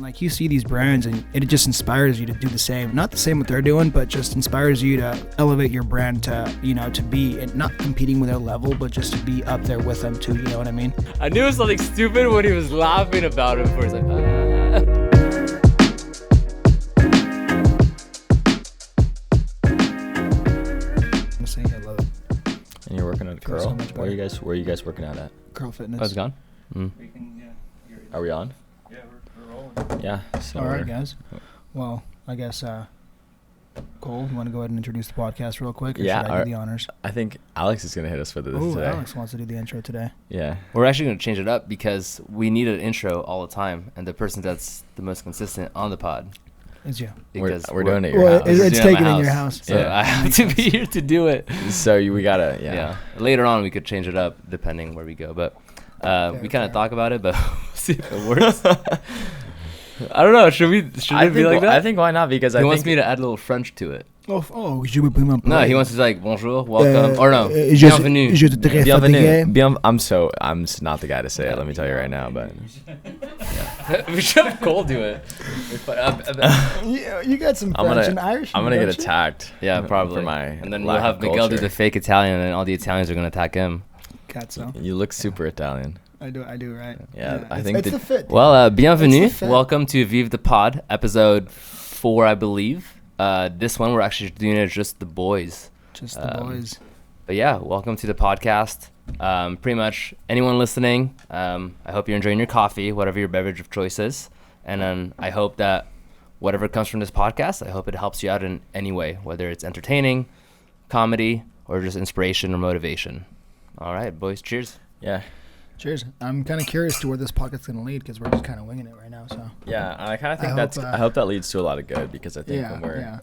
Like you see these brands and it just inspires you to do the same. Not the same what they're doing, but just inspires you to elevate your brand to, to be, and not competing with their level, but just to be up there with them too, you know what I mean? I knew it was something stupid when he was laughing about it before. He's like, I'm saying I love it. And you're working at a curl? So much Where are you better. guys working out at? Curl Fitness. oh, it's gone? Mm. Are we on? Yeah, we're rolling. Yeah. So All right, guys. Well, I guess, Cole, you want to go ahead and introduce the podcast real quick? Or Yeah, should I do the honors? I think Alex is going to hit us with this Oh, today. Alex wants to do the intro today. Yeah. We're actually going to change it up because we need an intro all the time. And the person that's the most consistent on the pod. It's you. Because We're doing it at your Well, house. it's doing it at taken my in your house. house. So Yeah. I have to be here to do it. So we got to, Yeah. Later on, we could change it up depending where we go. But we kind fair. of talk about it, but we'll see if it works. I don't know. Should it be like that? I think why not? Because he I wants think me to add a little French to it. Oh, je vous prie m'en No, parler. he wants to like bonjour, welcome, or no, je bienvenue. suis très fatigué. Bienvenue. I'm not the guy to say it. Let me tell you right now, but We should have Cole do it. You got some I'm French gonna and Irish. I'm gonna get don't you? attacked. Yeah, probably. For my and then we'll lack have of Miguel do culture. the fake Italian, and all the Italians are gonna attack him. Got so. You look super Italian. I do, right? Yeah, I it's, think it's the- the fit. Well, bienvenue. It's the fit. Welcome to Vive the Pod, episode 4, I believe. This one we're actually doing it just the boys. Just the boys. But yeah, welcome to the podcast. Pretty much anyone listening, I hope you're enjoying your coffee, whatever your beverage of choice is. And then I hope that whatever comes from this podcast, I hope it helps you out in any way, whether it's entertaining, comedy, or just inspiration or motivation. All right, boys, cheers. Yeah. Cheers. I'm kind of curious to where this podcast's going to lead because we're just kind of winging it right now. So Yeah, and I kind of think hope, I hope that leads to a lot of good because I think Yeah, when we're yeah.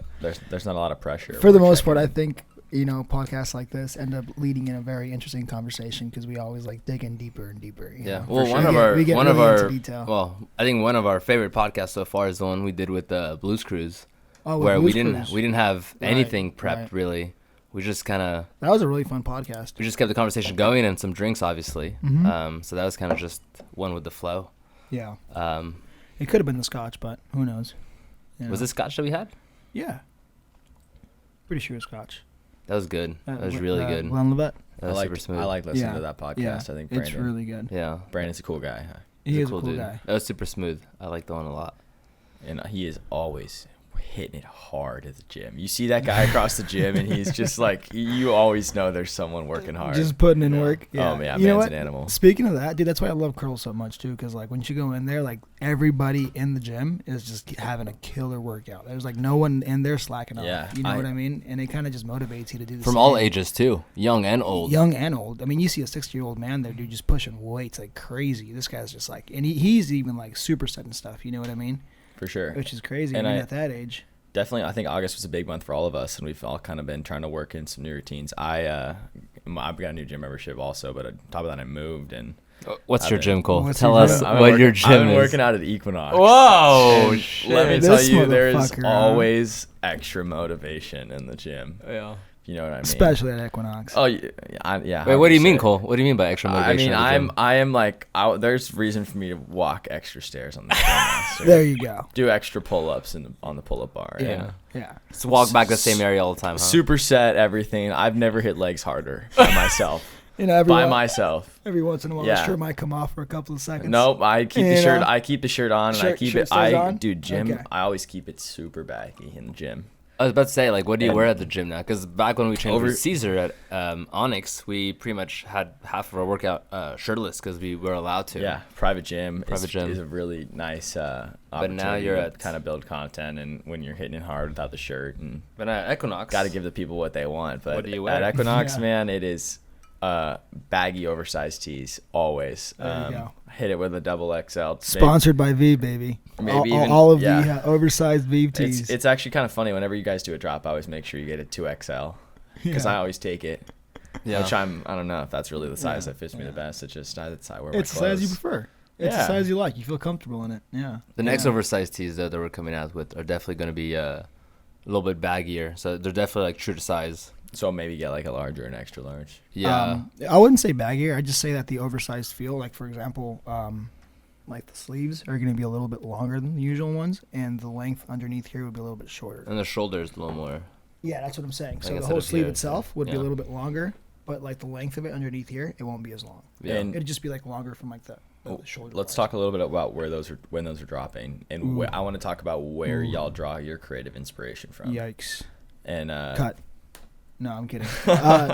there's not a lot of pressure. for the We're most part, I checking in. think, podcasts like this end up leading in a very interesting conversation because we always like dig in deeper and deeper. you know, Well, for one sure. of our We get one really of into our detail. well, I think one of our favorite podcasts so far is the one we did with Blues Cruise, Oh, with where Blues we Cruise. didn't have Right, anything prepped right. really. We just kind of That was a really fun podcast. we just kept the conversation going and some drinks, obviously. Mhm. So that was kind of just one with the flow. Yeah. Um, It could have been the Scotch, but who knows? You was know. it Scotch that we had? Yeah. Pretty sure it's Scotch. That was good. That was really good. Glenlivet. That was super smooth. I like listening Yeah. to that podcast. Yeah. I think It's Brandon, really good. Yeah, Brandon's a cool guy, huh? He he's is a cool dude. guy. That was super smooth. I like the one a lot. And he is always hitting it hard at the gym. You see that guy across the gym, and he's just like, you always know there's someone working hard. Just putting in Yeah. work. Yeah. Oh man, You know man's what? an animal. Speaking of that, dude, that's why I love curls so much too. Because like when you go in there, like everybody in the gym is just having a killer workout. There's like no one in there slacking off. Yeah, You know what I mean? And it kind of just motivates you to do the From same. all ages too, young and old. Young and old. I mean, you see a 60-year-old man there, dude, just pushing weights like crazy. This guy's just like, and he's even like supersetting stuff. You know what I mean? For sure. Which is crazy. And I mean, I- at that age. Definitely, I think August was a big month for all of us, and we've all kind of been trying to work in some new routines. I've got a new gym membership also, but on top of that, I moved and What's I've your been- gym, Cole? What's Tell your us gym? what your gym I've been is. working out at Equinox. Whoa, And shit. let me This tell you, there's motherfucker, huh? always extra motivation in the gym. Yeah. You know what I mean? Especially at Equinox. Oh, yeah. Yeah. Wait, how what do you say mean, it? Cole? What do you mean by extra I motivation? mean, at the gym? I am like, there's reason for me to walk extra stairs on the stairmaster. There you go. Do extra pull-ups on the pull-up bar. Yeah. You know? Yeah. Just walk back the same area all the time, huh? Superset everything. I've never hit legs harder by myself. You know, By myself. every once in a while, Yeah. the shirt might come off for a couple of seconds. Nope, I keep the You shirt. know? I keep the shirt on, and I Shirt- keep shirt it. stays on? Dude, gym. Okay. I always keep it super baggy in the gym. I was about to say, like, what do you And- wear at the gym now? Because back when we trained Over- with Caesar at Onyx, we pretty much had half of our workout shirtless because we were allowed to. Yeah, private gym. Private gym. is a really nice But opportunity now you're to at- kind of build content, and when you're hitting it hard without the shirt, and But at Equinox, got to give the people what they want. But What do you at wear? Equinox, Yeah. man, it is baggy, oversized tees always. There you go. Hit it with a double XL. Sponsored by V, baby. Maybe all, even- all of yeah. the oversized V tees. It's actually kind of funny whenever you guys do a drop. I always make sure you get a 2XL because I always take it. yeah. Which I don't know if that's really the size Yeah, that fits me yeah. the best. It's just that's how I wear It's the my size you clothes. prefer. It's the Yeah. size you like. You feel comfortable in it. Yeah. The next Yeah. oversized tees that we're coming out with are definitely going to be a little bit baggier. So they're definitely like true to size. So maybe get like a large or an extra large. Yeah. I wouldn't say baggier. I just say that the oversized feel. Like for example, like the sleeves are going to be a little bit longer than the usual ones, and the length underneath here would be a little bit shorter. And the shoulder is a little more. Yeah, that's what I'm saying. So Like the whole instead of sleeve here, itself would be yeah. a little bit longer, but like the length of it underneath here, it won't be as long. Yeah. And It'd just be like longer from like the shoulder. let's part. talk a little bit about when those are dropping, and I want to talk about where y'all draw your creative inspiration from. Yikes. And Cut. No, I'm kidding.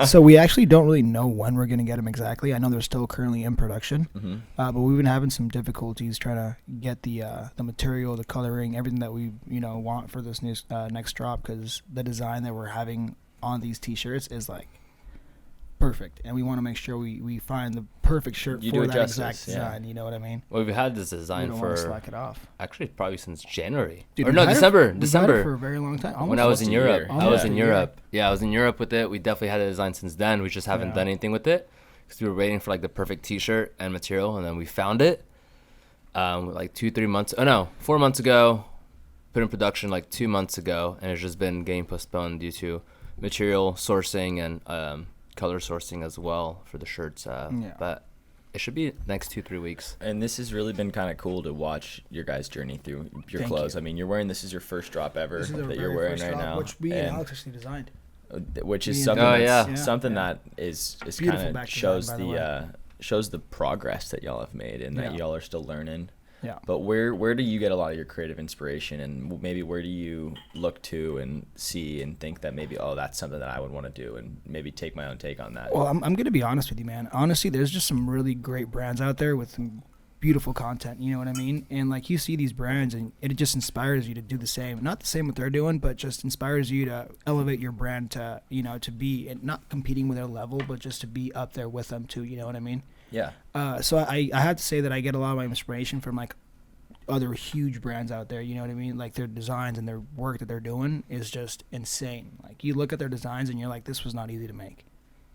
So we actually don't really know when we're going to get them exactly. I know they're still currently in production, but we've been having some difficulties trying to get the material, the coloring, everything that we want for this next drop, because the design that we're having on these T-shirts is like perfect, and we want to make sure we find the perfect shirt You do for it that justice, exact yeah. design. You know what I mean? Well, we've had this We design don't want to for slack it off. actually probably since January. Dude, Or we've no, had it- December. we've had it December. for a very long time. When I was in almost a Europe. year. I was Almost in a year. Europe. Yeah, I was in Europe with it. We definitely had a design since then. We just haven't Yeah. done anything with it because we were waiting for like the perfect T-shirt and material, and then we found it like 2-3 months. Oh no, 4 months ago. Put in production like 2 months ago, and it's just been getting postponed due to material sourcing and color sourcing as well for the shirts. But it should be next 2-3 weeks. And this has really been kind of cool to watch your guys' journey through your Thank clothes. you. I mean, you're wearing this is your first drop ever This is our that very you're wearing first right drop, now, which we and and Alex actually designed. which is Me and something Oh, that's yeah. something Yeah. that is Beautiful kind back of design, shows by the the way. shows the progress that y'all have made and that Yeah. y'all are still learning. Yeah. But where do you get a lot of your creative inspiration, and maybe where do you look to and see and think that maybe, oh, that's something that I would want to do, and maybe take my own take on that? Well, I'm going to be honest with you, man. Honestly, there's just some really great brands out there with some beautiful content. You know what I mean? And like you see these brands, and it just inspires you to do the same. Not the same what they're doing, but just inspires you to elevate your brand to to be, and not competing with their level, but just to be up there with them too. You know what I mean? Yeah. So I have to say that I get a lot of my inspiration from like other huge brands out there. You know what I mean? Like their designs and their work that they're doing is just insane. Like you look at their designs and you're like, this was not easy to make.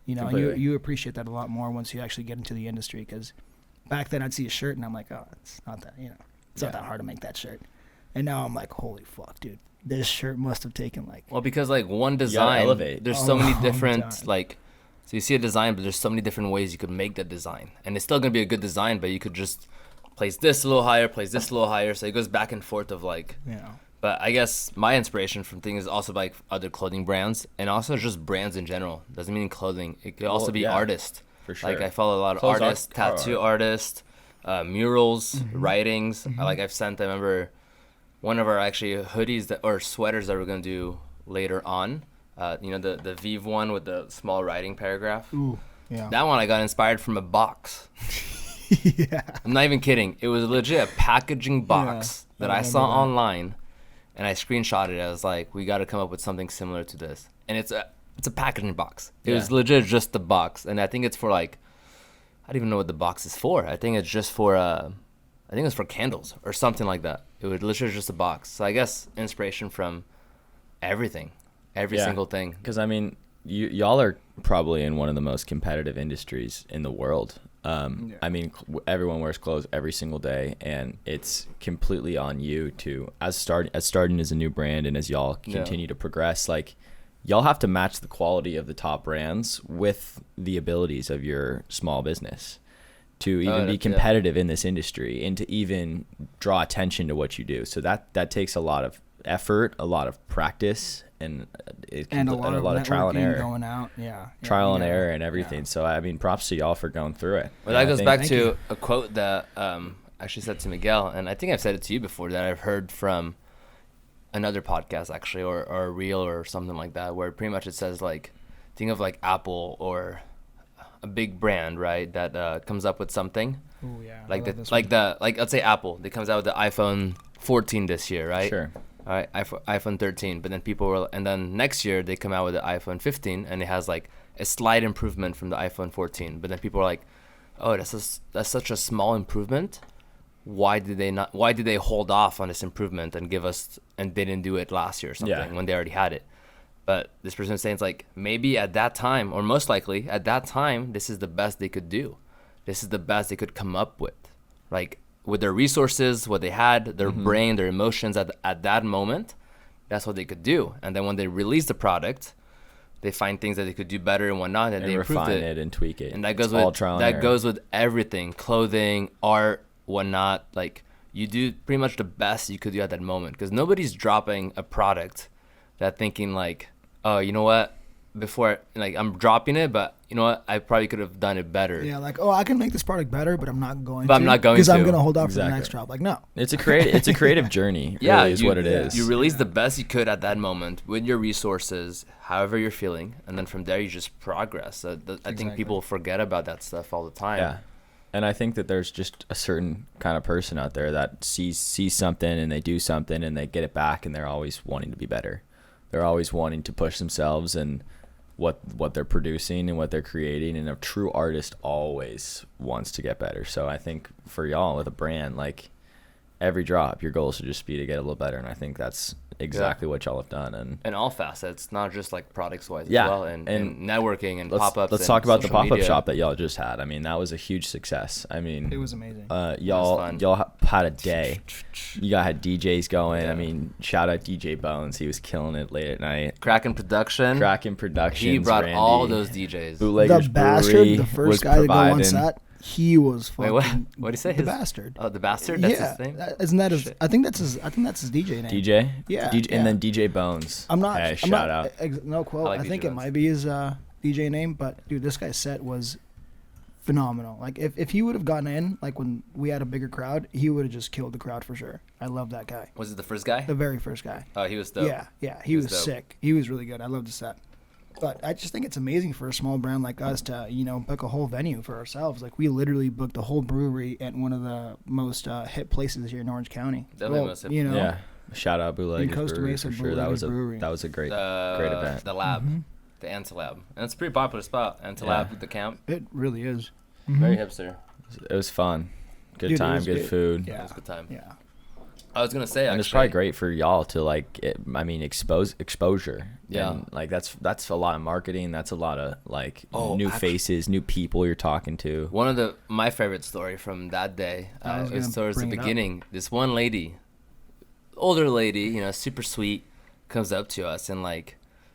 And Completely. you appreciate that a lot more once you actually get into the industry. Because back then I'd see a shirt and I'm like, oh, it's not that it's not Yeah. that hard to make that shirt. And now I'm like, holy fuck, dude, this shirt must have taken like. Well, because like one design, elevate. there's A so many long different time. like. So you see a design, but there's so many different ways you could make that design, and it's still gonna be a good design. But you could just place this a little higher, place this a little higher. So it goes back and forth of like. But I guess my inspiration from things is also like other clothing brands, and also just brands in general. Doesn't mean clothing. It could also Well, be yeah, artists. for sure. Like I follow a lot of Clothes art, artists, car tattoo art. artists, murals, Mm-hmm. writings. Like I've sent. I remember one of our actually hoodies or sweaters that we're gonna do later on. The Vive one with the small writing paragraph. Ooh, yeah. That one I got inspired from a box. Yeah. I'm not even kidding. It was legit a packaging box that I saw remember that. online, and I screenshotted it. I was like, we got to come up with something similar to this. And it's a packaging box. It was Yeah. legit just the box, and I think it's for like, I don't even know what the box is for. I think it's just for I think it's for candles or something like that. It was literally just a box. So I guess inspiration from everything, every Yeah. single thing. Because I mean, y'all are probably in one of the most competitive industries in the world. I mean, everyone wears clothes every single day, and it's completely on you to as starting as a new brand, and as y'all continue to progress, like y'all have to match the quality of the top brands with the abilities of your small business to even be competitive in this industry and to even draw attention to what you do. So that takes a lot of effort, a lot of practice, and And a lot of trial and networking error. Going out. Yeah. Trial and Yeah. error and everything. Yeah. So I mean, props to y'all for going through it. Well, And that I goes think- back Thank to you. a quote that I actually said to Miguel, and I think I've said it to you before, that I've heard from another podcast actually, or a reel or something like that, where pretty much it says like, think of like Apple or a big brand, right, that comes up with something. Ooh, yeah. I Like love the this like one. the like let's say Apple, they comes out with the iPhone 14 this year, right? Sure. All right, iPhone 13, but then and then next year they come out with the iPhone 15, and it has like a slight improvement from the iPhone 14. But then people are like, "Oh, that's such a small improvement. Why did they hold off on this improvement and give us and didn't do it last year or something Yeah. when they already had it?" But this person is saying it's like maybe at that time, or most likely at that time, this is the best they could do. This is the best they could come up with, like with their resources, what they had, their brain, their emotions at that moment. That's what they could do. And then when they release the product, they find things that they could do better and whatnot, and they improve refine it. and tweak it. And that goes It's all with trial and error. everything: clothing, art, whatnot, like you do pretty much the best you could do at that moment, because nobody's dropping a product that thinking like, oh, you know what, before like I'm dropping it, but you know what, I probably could have done it better. Yeah, like, oh, I can make this product better, but I'm not going to. But I'm not going because I'm to. going to hold out for Exactly. the next drop. Like, no. It's a creative journey. Yeah, Really is what it is. You release the best you could at that moment with your resources, however you're feeling, and then from there you just progress. I think people forget about that stuff all the time. Yeah. And I think that there's just a certain kind of person out there that sees something and they do something and they get it back, and they're always wanting to be better. They're always wanting to push themselves and what they're producing and what they're creating, and a true artist always wants to get better. So I think for y'all with a brand, like every drop, your goal should just be to get a little better, and I think that's exactly what y'all have done. And all facets, not just like products wise Yeah, as well, and networking and pop-ups. Let's and talk about the social pop-up media. shop that y'all just had. I mean, that was a huge success. I mean, It was amazing. Y'all had a day. You had DJs going. Yeah. I mean, shout out DJ Bones. He was killing it late at night. Kraken Production. Kraken Productions. He brought Randy. all those DJs. Bootleggers The bastard, Brewery the was first guy to go on providing- set, he was Wait, fucking. what? What did he say? The bastard. Oh, the bastard. That's yeah, his name. isn't that his? Shit. I think that's his DJ name. DJ. Yeah, DJ, yeah. And then DJ Bones. I'm not. Hey, I'm shout not, out. No quote. I like I DJ think it Bones. might be his DJ name, but dude, this guy's set was phenomenal. Like if he would have gotten in, like when we had a bigger crowd, he would have just killed the crowd for sure. I love that guy. Was it the first guy? The very first guy. Oh, he was dope. Yeah, he was dope. sick. He was really good. I loved the set. But I just think it's amazing for a small brand like us to, book a whole venue for ourselves. Like, we literally booked a whole brewery at one of the most hip places here in Orange County. Definitely most hip. Yeah. Shout out Bootleggers Costa Brewery Mesa for sure. That was Brewery. a great event. The lab, Mm-hmm. the Antilab, and it's a pretty popular spot. Antilab, Yeah. the camp, It really is. very hipster. It was fun. Good Dude, it time, was good good. food. Yeah. It was a good time. Yeah. I was gonna say, And it's actually, probably great for y'all to exposure. Yeah. And that's a lot of marketing. That's a lot of new actually- faces, new people you're talking to. One of my favorite story from that day I was was gonna towards the bring it up. beginning. This one lady, older lady, super sweet, comes up to us and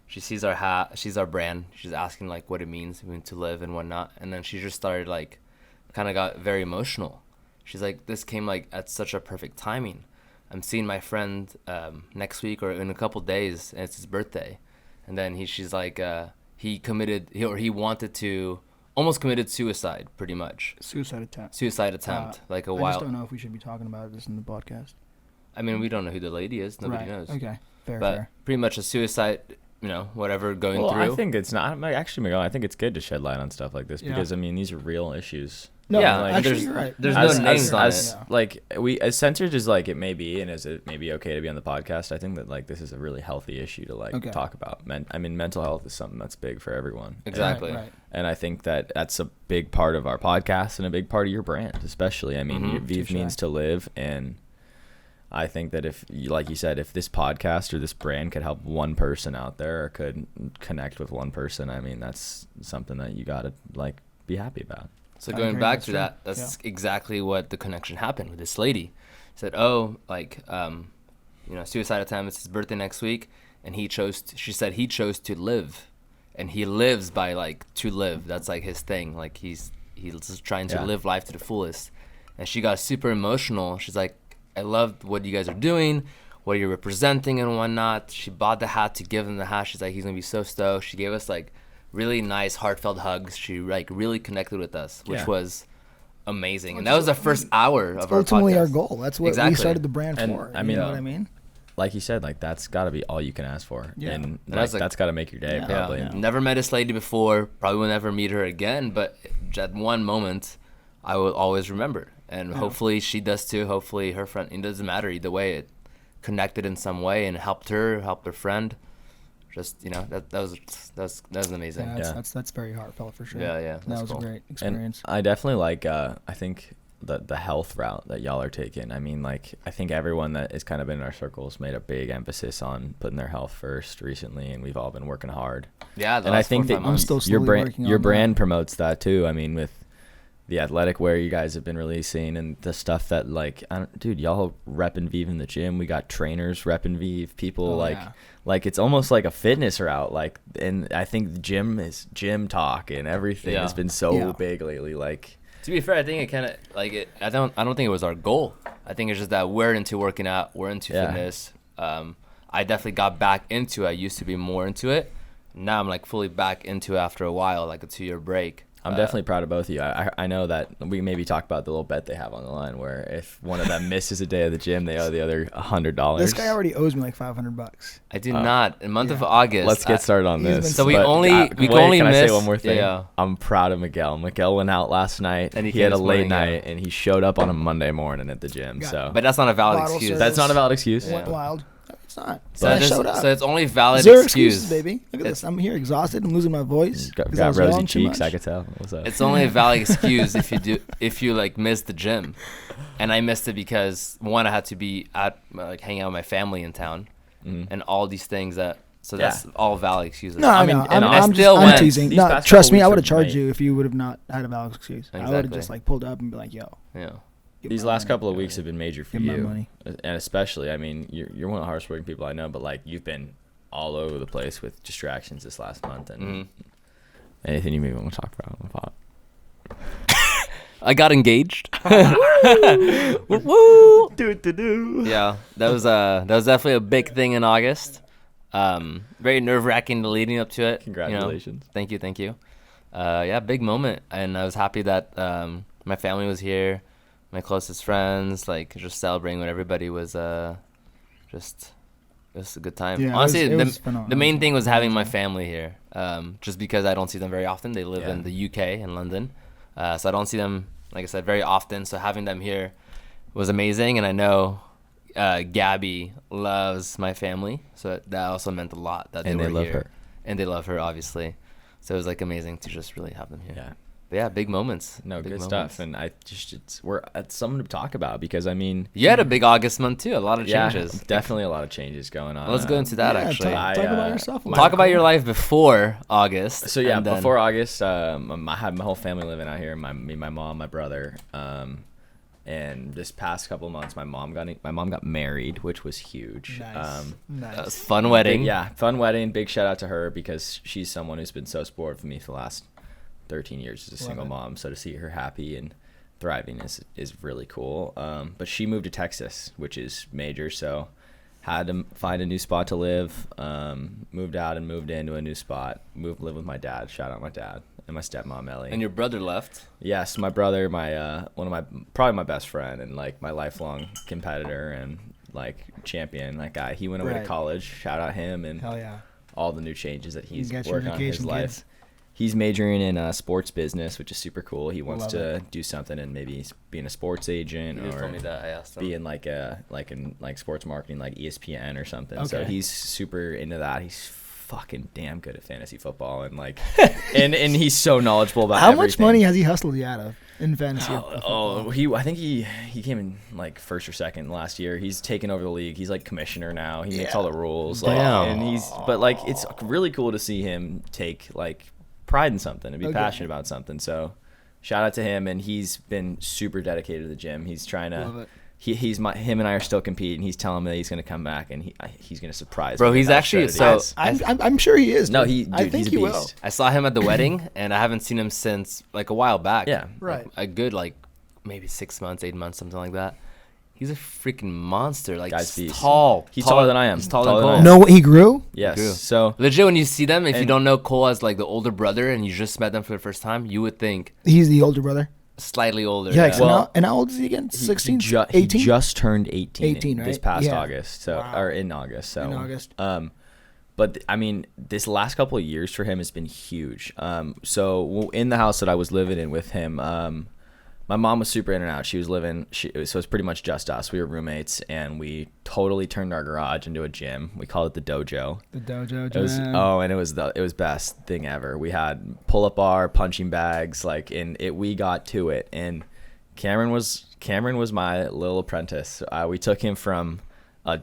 she sees our hat, she's our brand. She's asking what it means to live and whatnot, and then she just started kind of got very emotional. She's like, this came at such a perfect timing. I'm seeing my friend next week or in a couple days, and it's his birthday. And then she's like, he almost committed suicide, pretty much. Suicide attempt. Suicide attempt, I a just while. don't know if we should be talking about this in the podcast. I mean, we don't know who the lady is. Nobody right. knows. Okay. Fair. But pretty much a suicide, whatever going Well, through. I think it's not. Actually, Miguel, I think it's good to shed light on stuff like this Yeah. because these are real issues. No, Yeah, like, actually, there's- you're right. there's Yeah. no names on as, Yeah. we as censored as it may be, and as it may be okay to be on the podcast, I think that this is a really healthy issue to Okay. talk about. Mental health is something that's big for everyone. Exactly. Right. And I think that's a big part of our podcast and a big part of your brand, especially. I mean, Mhm. Vive Touche. means to live, and I think that if you said, if this podcast or this brand could help one person out there or could connect with one person, I mean, that's something that you gotta be happy about. So I going agree, back that's to true. that, that's exactly what the connection happened with this lady. Said, suicide attempt. It's his birthday next week, and she said he chose to live, and he lives by to live. That's his thing. He's just trying to Yeah. live life to the fullest. And she got super emotional. She's like, I love what you guys are doing, what you're representing and whatnot. She bought the hat to give him the hat. She's like, he's gonna be so stoked. She gave us really nice heartfelt hugs. She really connected with us, which Yeah. was amazing. And that was the first hour of our Ultimately, our podcast. goal. That's what Exactly. we started the brand And, for. I You mean, know what I mean? Like you said, that's got to be all you can ask for, Yeah. and that's that's got to make your day Yeah. probably. Yeah. Never met this lady before. Probably will never meet her again. But at one moment, I will always remember. And hopefully she does too. Hopefully her friend. It doesn't matter either way. It connected in some way and helped her friend. Just that was amazing. Yeah, Yeah. that's very heartfelt for sure. Yeah, That that's was cool. a great And experience. I definitely I think the health route that y'all are taking. I mean, I think everyone that has kind of been in our circles made a big emphasis on putting their health first recently, and we've all been working hard. Yeah, And I think that I'm still your slowly brand working your on brand promotes that too. I mean, with the athletic wear you guys have been releasing and the stuff that dude, y'all repping Vive in the gym. We got trainers repping Vive. People it's almost like a fitness route. And I think the gym talk and everything has been so Yeah. big lately. To be fair, I think it kind of like it. I don't think it was our goal. I think it's just that we're into working out. We're into fitness. I definitely got back into it. I used to be more into it. Now I'm like fully back into it after a while, like a 2-year break. I'm definitely proud of both of you. I know that we maybe talk about the little bet they have on the line where if one of them misses a day of the gym, they owe the other $100. This guy already owes me like $500. I do not. In month of August. Let's get started on this. So we But, only can miss. I say one more thing? Yeah. I'm proud of Miguel. Miguel went out last night. And he he had came a this late morning, night, and he showed up on a Monday morning at the gym. Got So, But that's not a valid Bottle excuse. service. that's not a valid excuse. Went wild. It's not. So, I it's showed up. so it's only valid Zero excuse. excuses, baby. Look at this. I'm here exhausted. I'm losing my voice. Got 'cause I was rosy yelling too cheeks. much. I could tell. What's up? It's only a valid excuse if you like miss the gym, and I missed it because one, I had to be at like hanging out with my family in town, and all these things that. So that's all valid excuses. No, I mean, know. and I'm still just, went. I'm teasing. These No, past trust couple me, I weeks would have are charged great. you if you would have not had a valid excuse. I would have Exactly. just like pulled up and be like, "Yo." Yeah. give These my last money. couple of weeks have been major for Give my you, money. and especially, I mean, you're one of the hardest working people I know, but like you've been all over the place with distractions this last month, and anything you maybe want to talk about on the pod. I got engaged. Woo! Do. Yeah, that was definitely a big thing in August. Very nerve wracking leading up to it. Congratulations. You know. Thank you. Yeah, big moment, and I was happy that my family was here, my closest friends, like just celebrating when everybody was just. It was a good time. Yeah, Honestly, it was phenomenal. the main thing was having my family here. Just because I don't see them very often. They live Yeah. in the UK in London, so I don't see them, like I said, very often. So having them here was amazing, and I know Gabby loves my family, so that also meant a lot that And they they were love here. her. And they love her, obviously. So it was like amazing to just really have them here. Yeah. But yeah, big moments. No, big good moments. stuff, and it's something to talk about because I mean, You had a big August month too. A lot of changes. Yeah, definitely a lot of changes going on. Let's go into that Yeah, actually. talk about yourself. Talk about your life before August. So yeah, and then- before August, I had my whole family living out here. My mom, my brother, and this past couple of months, my mom got married, which was huge. Nice. That was a fun wedding. Yeah, fun wedding. Big shout out to her because she's someone who's been so supportive of me for the last 13 years as a single mom. So to see her happy and thriving is really cool. But she moved to Texas, which is major. So had to find a new spot to live. Moved out and moved into a new spot. Live with my dad. Shout out my dad and my stepmom Ellie. And your brother left. Yes, my brother, probably my best friend and like my lifelong competitor and like champion. That guy. He went away to Right. college. Shout out him and Hell yeah. all the new changes that he's got your working on in his education, life. kids. He's majoring in sports business, which is super cool. He wants Love to do something and maybe being a sports agent You or told me that. I asked him. be in like sports marketing, like ESPN or something. So Okay. he's super into that. He's fucking damn good at fantasy football and like and he's so knowledgeable about How much everything. money has he hustled you out of in fantasy? football? I think he came in like first or second last year. He's taken over the league. He's like commissioner now. He makes all the rules. Like, Damn. and but like it's really cool to see him take like pride in something and be Okay. passionate about something. So shout out to him, and he's been super dedicated to the gym. He's trying Love to. it. Him and I are still competing. He's telling me that he's going to come back and he's going to surprise Bro, me. he's with how actually- shredded so- he is. I'm sure he is. No, dude. I think he's a he beast. will. I saw him at the wedding, and I haven't seen him since like a while back. Yeah. Right. A good like maybe 6 months, 8 months, something like that. He's a freaking monster. Like Guy's beast. tall. He's taller than I am. He's taller than Taller Cole. than I am. No, he grew. Yes. True. So Legit, when you see them, if you And- don't know Cole as like the older brother and you just met them for the first time, you would think He's the older brother. slightly older. Yikes. Well, and how old is he again? 16? He 18? just turned 18, 18, this right? past Yeah. August. So Wow. or in August. So In August. But I mean, this last couple of years for him has been huge. So in the house that I was living in with him, my mom was super in and out. She was living, so it was pretty much just us. We were roommates, and we totally turned our garage into a gym. We called it the dojo. The dojo. It was and it was best thing ever. We had pull-up bar, punching bags, like we got to it. And Cameron was my little apprentice. We took him from a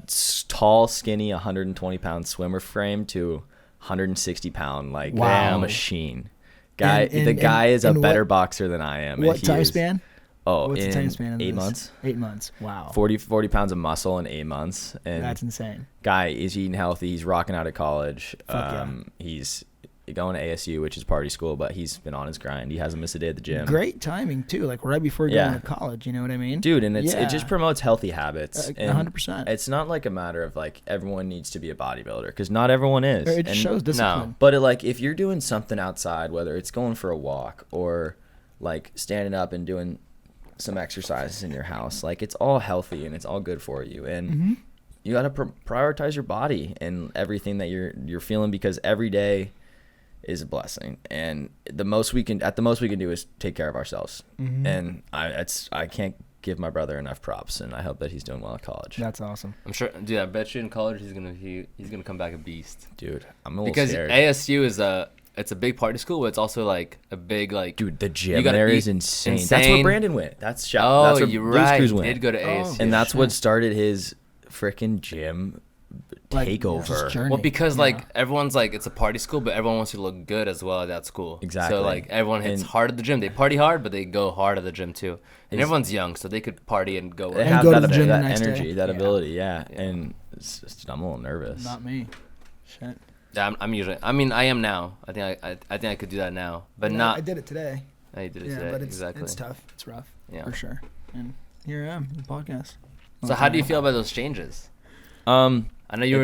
tall, skinny, 120-pound swimmer frame to 160-pound Wow. machine. Guy, And- the guy is a and better what- boxer than I am. and What he time is- span? Oh, What's the in time span? Of 8 this? months. 8 months. Wow. 40 pounds of muscle in 8 months. And That's insane. guy is eating healthy. He's rocking out of college. Fuck yeah. He's going to ASU, which is party school, but he's been on his grind. He hasn't missed a day at the gym. Great timing too, like right before going to college. You know what I mean, dude? And it just promotes healthy habits. 100%. It's not like a matter of like everyone needs to be a bodybuilder, because not everyone is. It shows discipline. No, but like if you're doing something outside, whether it's going for a walk or like standing up and doing some exercises in your house, like it's all healthy and it's all good for you. And you got to prioritize your body and everything that you're feeling, because every day is a blessing, and the most we can do is take care of ourselves. And I can't give my brother enough props, and I hope that he's doing well at college. That's awesome. I'm sure, dude. I bet you in college he's gonna come back a beast, dude. I'm a little because scared. ASU is it's a big party school, but it's also like a big like. Dude, the gym there is insane. That's where Brandon went. That's where you're Blues right. Cruise He went. did go to ASU, and that's what started his freaking gym takeover. Well, because like everyone's like, it's a party school, but everyone wants to look good as well at that school. Exactly. So like everyone hits hard at the gym. They party hard, but they go hard at the gym too. And everyone's young, so they could party and go. They have go that, to the gym that the next energy, day. that ability, yeah. And it's just, I'm a little nervous. Not me. Shit. Yeah, I'm usually. I mean, I am now. I think I could do that now, but not. I did it today. I did it Yeah, today. but it's Exactly. it's tough. It's rough. Yeah. For sure. And here I am, in the podcast. So how do you feel about those changes? I I know you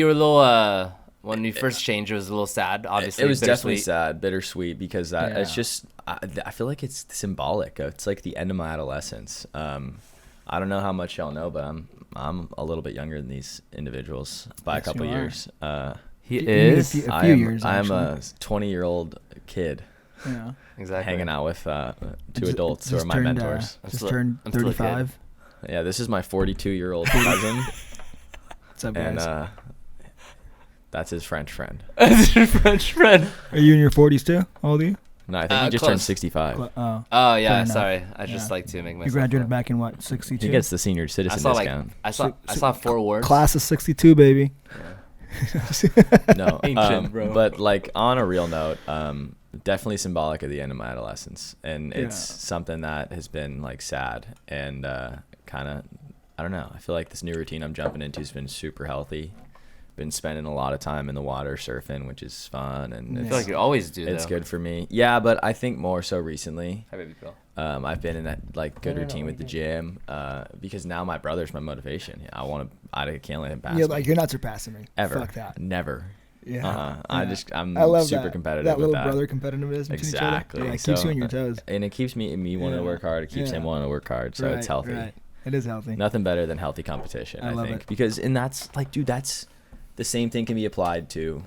were a little when you first changed. It was a little sad. Obviously, it was definitely bittersweet. sad, bittersweet, because it's just I feel like it's symbolic. It's like the end of my adolescence. I don't know how much y'all know, but I'm a little bit younger than these individuals by a couple years. He is. A few years. I'm actually. a 20-year-old kid. Yeah. Exactly. Hanging out with two adults who are my mentors. Just turned I'm still a kid. 35. Yeah, this is my 42-year-old cousin. What's up, guys? And that's his French friend. That's your French friend. Are you in your 40s too? How old are you? No, I think he just close. turned 65. Oh, Oh yeah, Fair enough. sorry. I just Yeah. like to make myself. you graduated look. back in what, 62? He gets the senior I citizen saw discount. I saw 4 words. Class of 62, baby. No, Ancient, bro. But like on a real note, definitely symbolic of the end of my adolescence, and it's something that has been like sad and kind of, I don't know. I feel like this new routine I'm jumping into has been super healthy. Been spending a lot of time in the water surfing, which is fun, and I feel like you always do. it's though. good for me. Yeah, but I think more so recently. Hi, baby girl. I've been in that like good routine with the gym because now my brother's my motivation. I can't let him pass Yeah, me. like you're not surpassing me. Ever. Fuck that. Never. Yeah. I'm I love super that. competitive That with little that. brother competitiveness between each Exactly. other. Yeah, it keeps So, you on your toes. And it keeps me wanting to work hard. It keeps him wanting to work hard. So it's healthy. Right. It is healthy. Nothing better than healthy competition, I love think. it. Because, and that's like, dude, that's the same thing can be applied to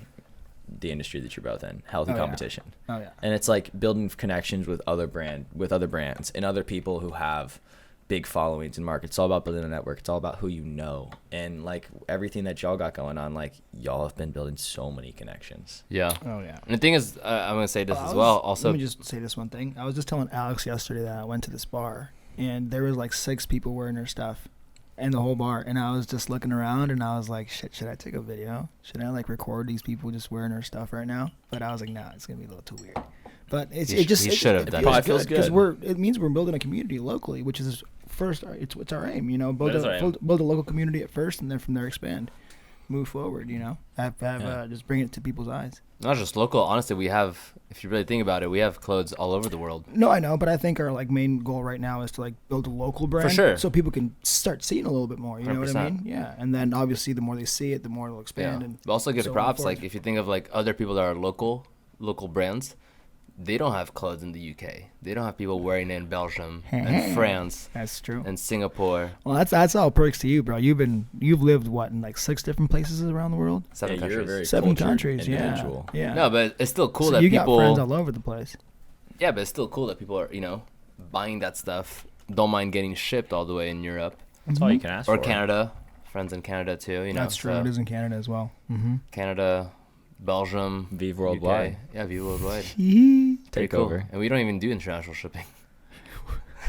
the industry that you're both in. Healthy competition. Oh yeah. And it's like building connections with other brands and other people who have big followings in markets. It's all about building a network. It's all about who you know. And like everything that y'all got going on, like y'all have been building so many connections. Yeah. Oh yeah. And the thing is, I'm gonna say this as well. Also, let me just say this one thing. I was just telling Alex yesterday that I went to this bar and there was like 6 people wearing their stuff in the whole bar, and I was just looking around and I was like, shit, should I take a video? Should I like record these people just wearing their stuff right now? But I was like, nah, it's gonna be a little too weird. But he should have done it. It Feels because good. it means we're building a community locally, which is first. It's our aim, you know, build That is our aim. build a local community at first, and then from there expand, move forward. You know, just bring it to people's eyes. not just local. Honestly, we have. If you really think about it, we have clothes all over the world. No, I know, but I think our like main goal right now is to like build a local brand, sure. so people can start seeing a little bit more. You know what I 100%. mean? Yeah, and then obviously the more they see it, the more it'll expand. Yeah. And But also give so on props. forth. Like if you think of like other people that are local brands, they don't have clothes in the UK. They don't have people wearing it in Belgium and France That's true. and Singapore. Well, that's all perks to you, bro. You've lived what in like 6 different places around the world. 7 Yeah, you're countries. very 7 cultured countries, individual. yeah. No, but it's still cool So that you people. got friends all over the place. Yeah, but it's still cool that people are buying that stuff. Don't mind getting shipped all the way in Europe That's all you can ask or for. Canada. Friends in Canada too. That's true. so It is in Canada as well. Mm-hmm. Canada, Belgium, Vive UK. worldwide. Yeah, Vive worldwide. we Pretty Take cool. over. And we don't even do international shipping.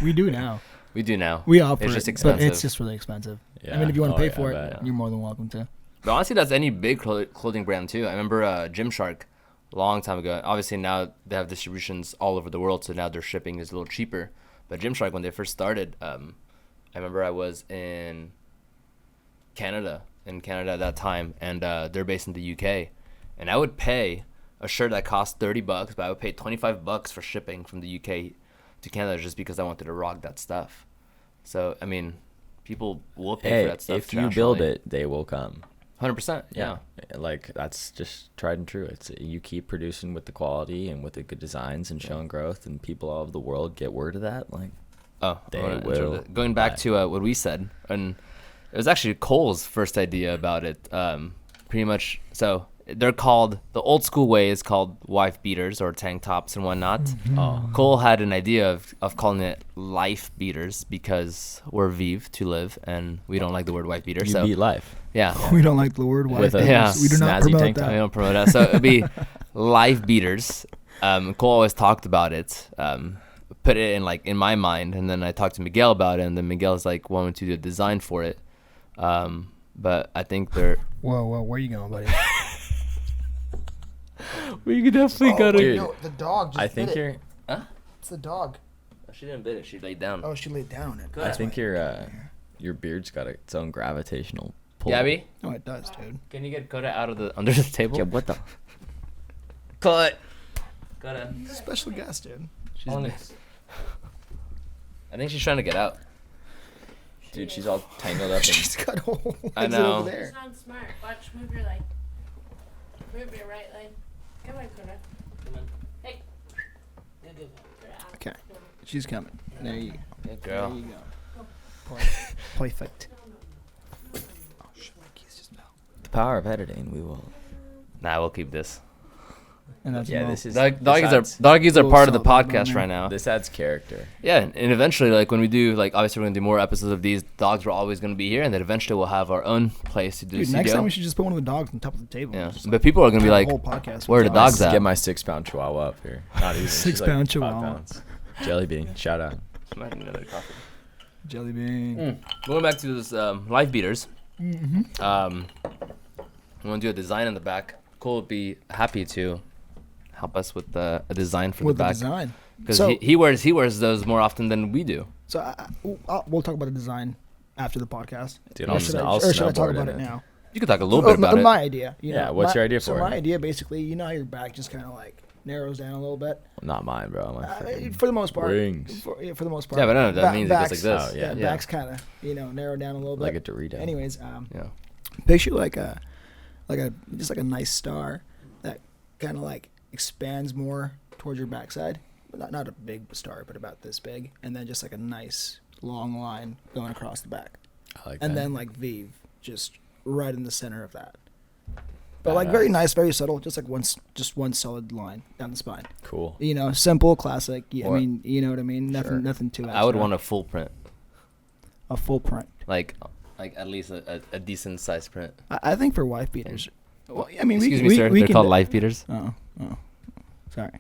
do now. We do now. We offer It's just it, but it's expensive. just really expensive. I Yeah. mean, if you want to Oh, pay yeah, for I it, bet. you're more than welcome to. But honestly, that's any big clothing brand too. I remember Gymshark a long time ago. Obviously now they have distributions all over the world, so now their shipping is a little cheaper. But Gymshark, when they first started, I remember I was in Canada at that time, and they're based in the UK, and I would pay a shirt that cost $30, but I would pay $25 for shipping from the UK to Canada just because I wanted to rock that stuff. So I mean, people will pay for that stuff. If you build it, they will come. 100%. Yeah. Like that's just tried and true. It's you keep producing with the quality and with the good designs and showing growth, and people all over the world get word of that. Like, they will. Going back to what we said, and it was actually Cole's first idea about it. Pretty much. So they're called, the old school way is called wife beaters or tank tops and whatnot. Cole had an idea of calling it life beaters because we're vive to live, and we don't like the word wife beater. You so beat life. Yeah. We don't like the word wife beaters. Yeah. We do not snazzy promote tank that. top. We don't promote that. So it'd be life beaters. Cole always talked about it. Put it in my mind, and then I talked to Miguel about it, and then Miguel's like wanting to do a design for it. But I think they're. Whoa, where you going, buddy? We could definitely gotta. Dude, no, the dog just I think bit it. you're. Huh? It's the dog. She didn't bit it. She laid down. Oh, she laid down on it. I think your beard's got its own gravitational pull. Gabby, No, it does, dude. can you get Coda out of under the table? Yeah, what the? Cut. Coda. Special guest, dude. She's. I think she's trying to get out. Dude, she's all tangled up in. She's got a whole I exit know. over there. You sound smart. Watch, move your leg. Move your right leg. Come on, Coda. Hey. Okay, she's coming. There you go. Good girl. There you go. Perfect. Oh shit, my keys just fell. The power of editing, we will. Nah, we'll keep this. And that's Yeah, Mo. this is. Doggies are Little part of the solid podcast man. right now. This adds character. Yeah, and eventually, like when we do, like obviously we're gonna do more episodes of these. Dogs are always gonna be here, and then eventually we'll have our own place to do. Dude, studio. next time we should just put one of the dogs on top of the table. Yeah, Just, but people are gonna be have a like, whole podcast where are with the dogs at? Get my 6-pound chihuahua up here. Not even. 6-pound She's like 5 chihuahua. pounds. Jelly bean. Shout out. Might need another coffee. Jelly bean. Going back to those life beaters. Mm-hmm. We want to do a design in the back. Cole would be happy to help us with a design for With the the back design. because So- he wears those more often than we do. So we'll talk about the design after the podcast. Dude, Or I'll should I I'll talk snowboard about in it now? You could talk a little bit about it. My idea. You Yeah, know, what's your idea so for my it? idea, basically, you know how your back just kind of like narrows down a little bit. Not mine, bro. My freaking For the most part. wings. For the most part. Yeah, but no, that means it goes backs- like this. Oh, yeah. Backs kind of narrowed down a little bit. Like a Dorito. Anyways, Yeah. picture like a just like a nice star that kind of like expands more towards your backside, but not a big star, but about this big, and then just like a nice long line going across the back, I like and that. then like Vive just right in the center of that. But like very nice, very subtle, just like one solid line down the spine. Cool. You know, simple, classic. I Or- mean, you know what I mean. Nothing too. I would extra. want a full print, a full print. like at least a decent size print. I think for wife beaters. Well, I mean, Excuse we, me, sir. we They're can called life beaters. Oh, sorry.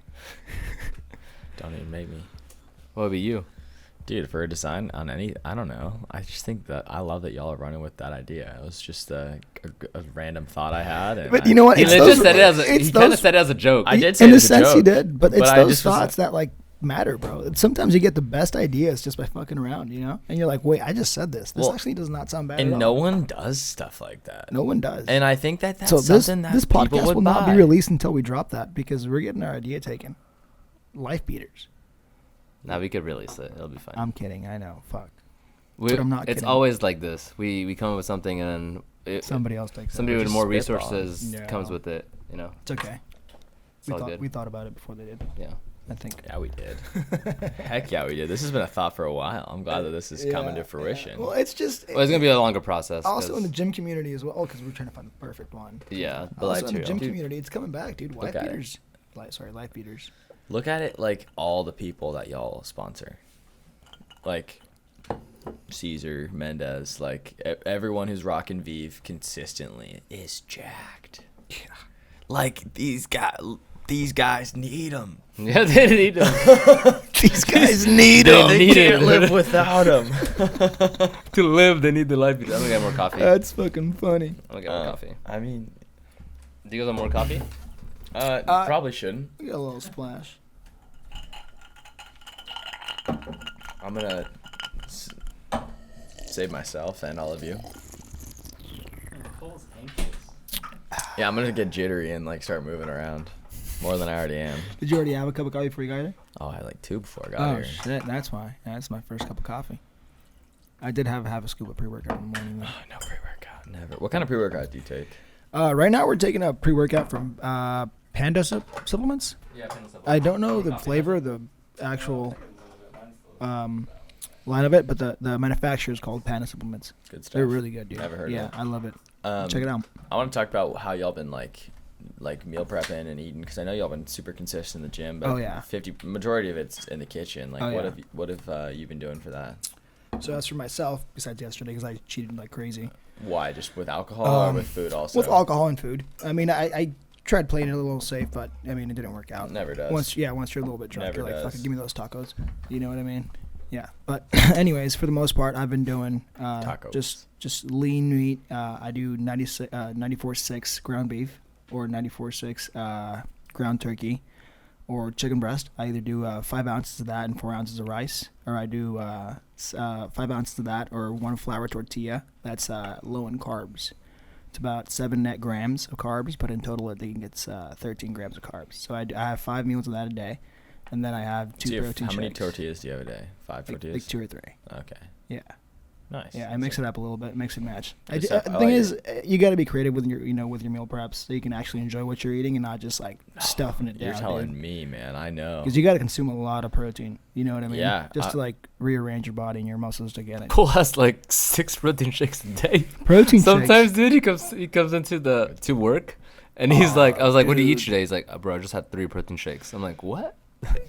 Don't even make me. What would be you? Dude, for a design on any, I don't know. I just think that I love that y'all are running with that idea. It was just a random thought I had. And But you know what? He It's legit those- said it as it's he kind of those- said it as a joke. I did say in it a as a sense you joke, did, but it's I those just was thoughts that like matter, bro. Sometimes you get the best ideas just by fucking around, you know. And you're like, wait, I just said this. This Well, actually does not sound bad. And at no all. one does stuff like that. No one does. And I think that that's so this something that this people podcast would will not buy. be released until we drop that because we're getting our idea taken. Life beaters. Now we could release it. It'll be fine. I'm kidding. I know. Fuck. We, but I'm not It's kidding. always like this. We come up with something and then Somebody else takes it. somebody with just more spitball. resources Yeah. comes with it. You know, It's okay. it's all good. We thought about it before they did. Yeah. I think. Yeah, we did. Heck yeah, we did. This has been a thought for a while. I'm glad that this is coming to fruition. Well, it's just. Well, it's gonna be a longer process. Also 'cause- in the gym community as well, because we're trying to find the perfect one. yeah, But Also like, in the gym dude, community, it's coming back, dude. Wife at it. beaters. Life beaters. Look at it like all the people that y'all sponsor. Like Caesar, Mendez, like everyone who's rocking Vive consistently is jacked. Yeah. Like these guys need them. yeah, they need them. These guys need They They need can't it. live without them. to live. They need the life. I'm gonna get more coffee. That's fucking funny. I'm gonna get more coffee. I mean, Do you guys want more coffee? probably shouldn't. We got a little splash. I'm gonna save myself and all of you. Yeah, I'm gonna get jittery and like start moving around. More than I already am. Did you already have a cup of coffee before you got here? Oh, I had like 2 before I got Oh here. shit, that's why. Yeah, that's my first cup of coffee. I did have a scoop of pre-workout in the morning. Though. No pre-workout, never. What kind of pre-workout do you take? Right now we're taking a pre-workout from Panda Supplements. Yeah, I don't know the flavor, the actual line of it, but the manufacturer is called Panda Supplements. Good stuff. They're really good, dude. Never heard of Yeah, it. I love it. Check it out. I want to talk about how y'all been like meal prepping and eating, because I know y'all been super consistent in the gym, but Oh, yeah. majority of it's in the kitchen. Like, Oh, what yeah. have you been doing for that? So that's for myself, besides yesterday, because I cheated like crazy. Why? Just with alcohol or with food also? With alcohol and food. I mean, I tried playing it a little safe, but I mean, it didn't work out. Never does. Once you're a little bit drunk, Never you're like, does. fucking give me those tacos. You know what I mean? Yeah. But anyways, for the most part, I've been doing Tacos. just lean meat. I do 94.6 ground beef or 94.6 ground turkey or chicken breast. I either do 5 ounces of that and 4 ounces of rice, or I do 5 ounces of that or 1 flour tortilla. That's low in carbs. It's about 7 net grams of carbs, but in total I think it's 13 grams of carbs. So I have 5 meals of that a day, and then I have 2 protein How many shakes. tortillas do you have a day? 5 tortillas? Like 2 or 3. Okay. Yeah. Nice. Yeah, I mix it up a little bit, mix and match. Good The stuff. I thing like is, you got to be creative with your meal preps, so you can actually enjoy what you're eating and not just like stuffing it You're down. telling me, man. I know. Because you got to consume a lot of protein. You know what I mean? Yeah, Just to like rearrange your body and your muscles to get it. Cole has like 6 protein shakes a day. Protein Sometimes, shakes. dude, he comes into to work, and he's like, I was like, what do you eat today? He's like, bro, I just had 3 protein shakes. I'm like, what?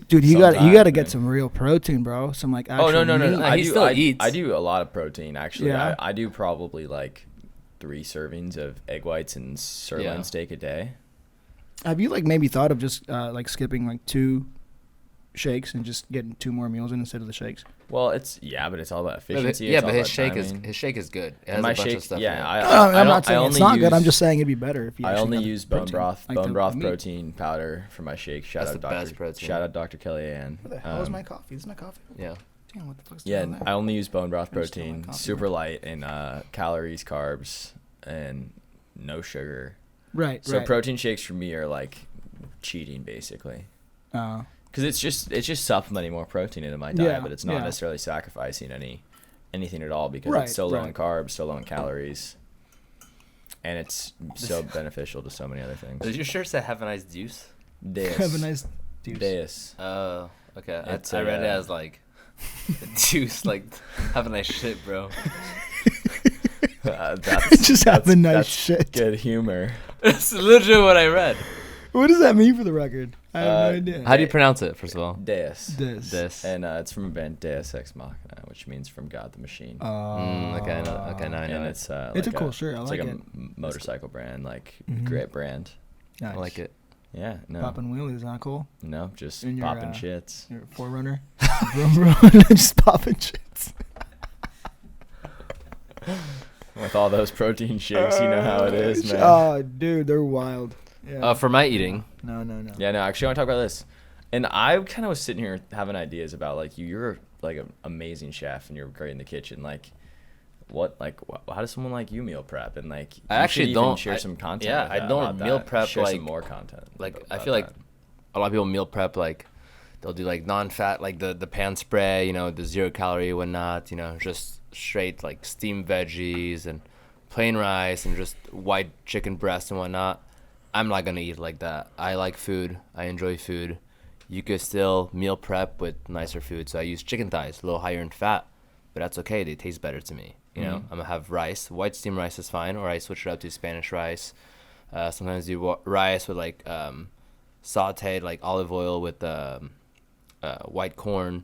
Dude, you got to Sometimes, get man. some real protein, bro. Some like actual Oh no! meat. He still eats. I do a lot of protein actually. Yeah. I do probably like 3 servings of egg whites and sirloin Yeah. steak a day. Have you like maybe thought of just like skipping like 2 shakes and just getting 2 more meals in instead of the shakes? Well, but it's all about efficiency. Yeah, It's all but his about shake timing. his shake is good. It has And my a bunch shake, of stuff. yeah, in it. I I'm don't- not saying I it's only not good. I'm use- just saying it'd be better if you. I actually only got the use bone protein, broth, like the meat. protein powder for my shake. Shout That's out the Dr. best protein. Shout out Dr. Kellyanne. What the hell is my coffee? This is my coffee. Yeah. Damn, what the fuck's Yeah, going on I there? only use bone broth I just don't like protein, coffee, super man. light in calories, carbs, and no sugar. Right. So right. protein shakes for me are like cheating basically, because it's just supplementing more protein into my diet, Yeah, but it's not yeah. necessarily sacrificing anything at all because Right, it's so low in right. carbs, so low in calories, and it's so beneficial to so many other things. Does your shirt say "Have a nice deuce"? Deus. Have a nice deuce. Deus. Oh, okay. It's I read it a- as like deuce, like have a nice shit, bro. Just have a nice that's shit. Good humor. That's literally what I read. What does that mean for the record? I have no idea. How do you pronounce it, first of all? Deus. This. And it's from a band Deus Ex Machina, which means from God the Machine. Okay, I know. Okay, now I know. And it. it's It's a cool shirt. I it's like like it. a motorcycle brand, like Mhm. great brand. Nice. I like it. Yeah, no, Popping wheelies, not cool. no, just In your, popping shits. Your Forerunner. Vroom, vroom, just popping shits. With all those protein shakes, you know how it is, man. Oh, dude, they're wild. Yeah. For my eating, No. Yeah, no, actually, I want to talk about this. And I kind of was sitting here having ideas about like you're like an amazing chef and you're great in the kitchen. Like, how does someone like you meal prep? And like, I you actually should even don't- share I- some content. yeah, with I that, don't about meal that. prep, Share like- some more content. like I about feel like that. a lot of people meal prep like they'll do like non-fat, like the pan spray, the 0-calorie whatnot, just straight like steamed veggies and plain rice and just white chicken breast and whatnot. I'm not gonna eat like that. I like food. I enjoy food. You could still meal prep with nicer food. So I use chicken thighs, a little higher in fat, but that's okay. They taste better to me. I'm gonna have rice. White steamed rice is fine, or I switch it up to Spanish rice. Sometimes do rice with like sauteed like olive oil with white corn,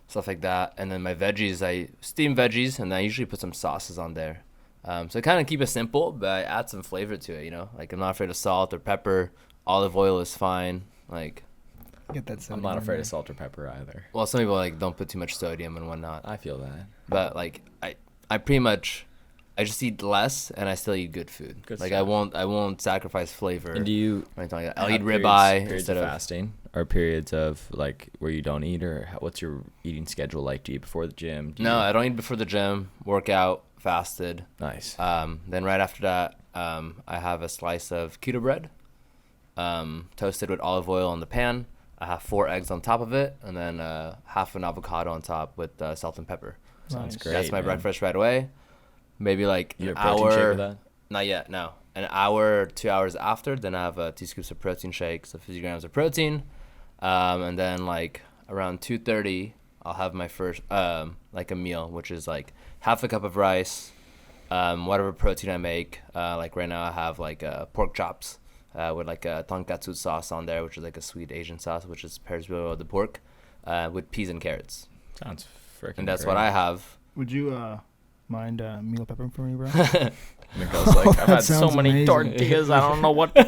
stuff like that. And then my veggies, I steam veggies, and I usually put some sauces on there. So I kind of keep it simple, but I add some flavor to it. Like I'm not afraid of salt or pepper. Olive oil is fine. Like, Get that. I'm not afraid of salt or pepper either. well, some people like don't put too much sodium and whatnot. I feel that. But like I pretty much I just eat less and I still eat good food. Good like stuff. I won't sacrifice flavor. And do you or anything like that. I'll have eat ribeye periods instead of of fasting or periods of like where you don't eat, or what's your eating schedule like? Do you eat before the gym? No, I don't eat before the gym. Workout, fasted. Nice. Then right after that, I have a slice of keto bread. toasted with olive oil on the pan. I have 4 eggs on top of it, and then half an avocado on top with salt and pepper. Sounds Nice. great. That's my man. breakfast right away. Maybe like You an have a protein shake hour. with that? Not yet, no. An hour, 2 hours after, then I have 2 scoops of protein shake, so 50 grams of protein. And then like around 2:30, I'll have my first like a meal, which is like half a cup of rice, whatever protein I make. Like right now I have like pork chops with like a tonkatsu sauce on there, which is like a sweet Asian sauce, which is pairs well with the pork, with peas and carrots. Sounds freaking. And that's great. what I have. Would you mind meal peppering for me, bro? Miguel's like, I've That had so sounds many amazing. tortillas, I don't know what to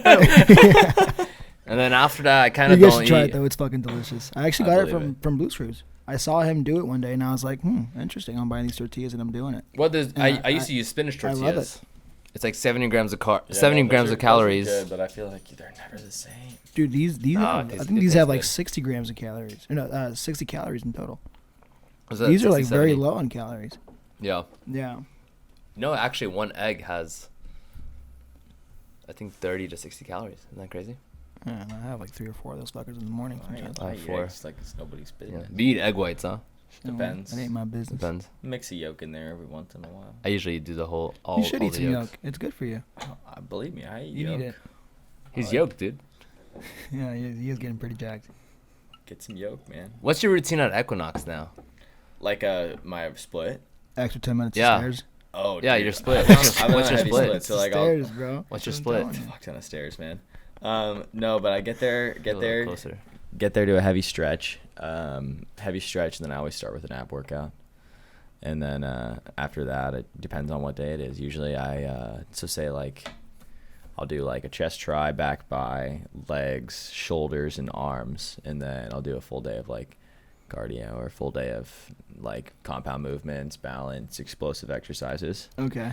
do. And then after that, I kind You of guys don't should try eat. it though. It's fucking delicious. I actually I got it believe from Blue's Cruise. I saw him do it one day, and I was like, interesting. I'm buying these tortillas and I'm doing it. What does Yeah, I used to use spinach I love tortillas. It's like 70 grams of Yeah, 70 no, grams those of are calories. good, but I feel like they're never the same. Dude, these No, have, it I tastes- think it these have tastes like good. 60 grams of calories. No, 60 calories in total. Was that These are like 60, very 70? low in calories. Yeah. Yeah. No, actually, one egg has, I think, 30 to 60 calories. Isn't that crazy? Yeah, and I have like 3 or 4 of those fuckers in the morning. Sometimes. I have 4. It's like it's nobody's business. Yeah. We eat egg whites, huh? Depends. That ain't my business. Depends. Mix a yolk in there every once in a while. I usually do the whole all. You should all eat the some yolks. yolk. It's good for you. Believe me, I eat You yolk. need it. He's like- yoked, dude. Yeah, he is getting pretty jacked. Get some yolk, man. What's your routine at Equinox now? Like my split. Extra 10 minutes Yeah. of stairs. Oh Yeah, dude, your split. I'm What's on your a heavy split? So like I'll stairs, bro. What's your That's split? what I'm telling fuck ton of stairs, man. No, but I get there, Get a little closer. get there to a heavy stretch, and then I always start with an ab workout, and then after that it depends on what day it is. Usually say like I'll do like a chest try, back bi, legs, shoulders, and arms, and then I'll do a full day of like cardio or a full day of like compound movements, balance, explosive exercises. you. Okay.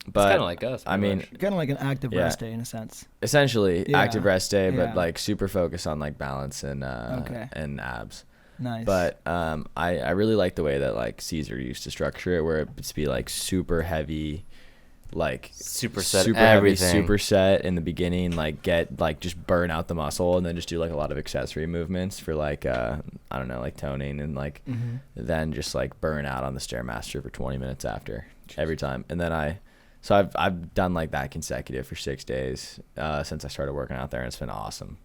It's kind of like us. I pretty mean, much. Kind of like an active Yeah. rest day in a sense. essentially Yeah. active rest day, Yeah. but like super focused on like balance and Okay. and abs. Nice. But I really like the way that like Caesar used to structure it, where it's be like super heavy, like Superset super everything. heavy superset in the beginning, like get like just burn out the muscle, and then just do like a lot of accessory movements for like I don't know, like toning, and like Mhm. then just like burn out on the Stairmaster for 20 minutes after every time. And then I've done like that consecutive for 6 days since I started working out there, and it's been awesome.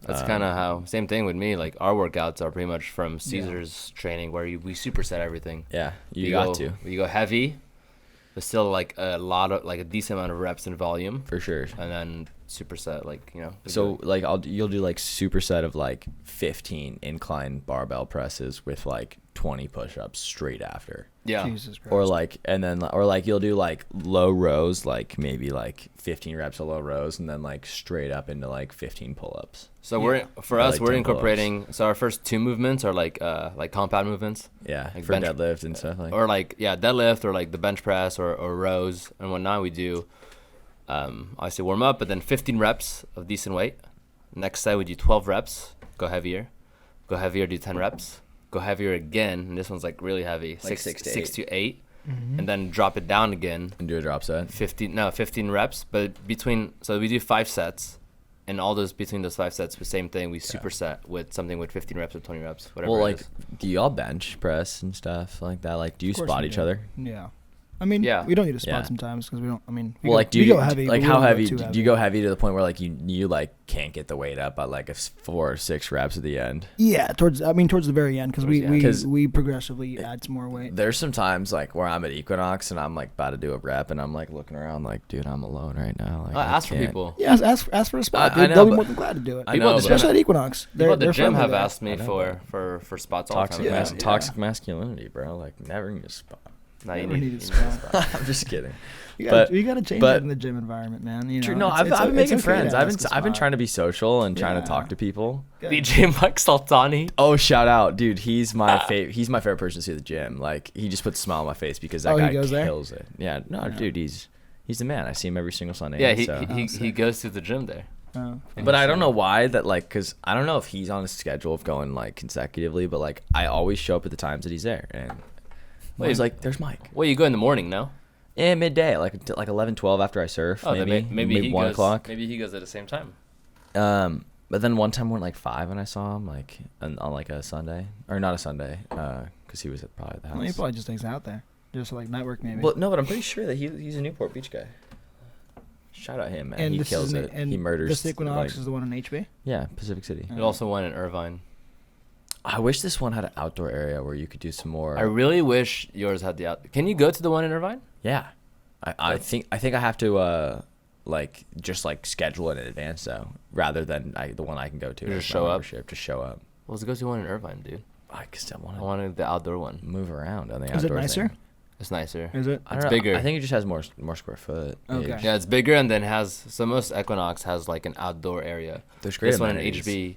That's kind of how. Same thing with me. Like our workouts are pretty much from Caesar's training, where we superset everything. Yeah, you We got go, to We go heavy, but still like a decent amount of reps and volume, for sure. and then superset we So do- like you'll do like superset of like 15 incline barbell presses with like 20 push-ups straight after. yeah. Jesus Christ. Or like you'll do like low rows, like maybe like 15 reps of low rows, and then like straight up into like 15 pull-ups. So Yeah. we're Or, us like, we're 10 incorporating. So our first 2 movements are like compound movements, Yeah, Like for bench- deadlift and stuff like. or deadlift, or like the bench press, or rows and whatnot. We do obviously warm up, but then 15 reps of decent weight. Next set we do 12 reps, go heavier, do 10 reps, go heavier again, and this one's like really heavy, Like 6 6 to to 8, Mhm. and then drop it down again, And do a drop set. 15 reps, but so we do 5 sets, and all those between those 5 sets, the same thing, we superset with something with 15 reps or 20 reps, whatever. Well, it like, is. do y'all bench press and stuff like that? Like, do you Of course spot we each do. other? Yeah. I mean, Yeah. we don't need to spot Yeah. sometimes because we don't. I mean, Well, like, do we you go heavy? like but we how don't go heavy? too Do you go heavy to the point where like you like can't get the weight up at like 4 or 6 reps at the end? Yeah, towards the very end because Towards the end. we 'Cause we progressively add some more weight. There's some times like where I'm at Equinox and I'm like about to do a rep and I'm like looking around like, dude, I'm alone right now. Like, I ask for can't. people. Yeah, ask for a spot. I Dude. know, They'll be but- more than glad to do it. I know, but- especially at Equinox. People at the they're gym friendly have there. asked me I know, for spots all the Toxic, time. Yeah. toxic masculinity, bro. Like never need a spot. No, you Never need, need a you need spot. I'm just kidding. You gotta, But- you gotta change but- that in the gym environment, man. You know, True. No, it's- I've it's been it's making okay to friends. I've ask a been spot. trying to be social and trying to Yeah. talk to people. Good. DJ Mike Saltani. Oh, shout out, dude! He's my he's my favorite person to see at the gym. Like he just puts a smile on my face because that Oh, he guy goes there? kills it. Yeah, no, Yeah. dude, he's the man. I see him every single Sunday. Yeah, so. he sick. goes to the gym there. Oh, But I don't know why that like, cause I don't know if he's on a schedule of going like consecutively, but like I always show up at the times that he's there, and Wait. he's like, "There's Mike." Well, you go in the morning, no? midday, like 11, 12 after I surf. Oh, maybe he 1 goes, o'clock. Maybe he goes at the same time. But then one time we went like 5 and I saw him like on like a Sunday, or not a Sunday, because he was probably at the house. Well, he probably just hangs out there, just like network maybe. Well, no, but I'm pretty sure that he's a Newport Beach guy. Shout out him, man. And He kills it. And He murders. This Equinox like- is the one in HB. Yeah, Pacific City. He also won in Irvine. I wish this one had an outdoor area where you could do some more. I really wish yours had the out. Can you go to the one in Irvine? Yeah, I think I have to like just like schedule it in advance though, rather than the one I can go to. Just as my show up? membership, Just show up. Well, let's go to one in Irvine, dude. I still I want to wanted the outdoor one. move around on the outdoor. Is it nicer? thing. It's nicer. Is it? I don't It's know. bigger. I think it just has more square foot. Okay. age. Yeah, it's bigger and then most Equinox has like an outdoor area. There's great This one in amenities. HB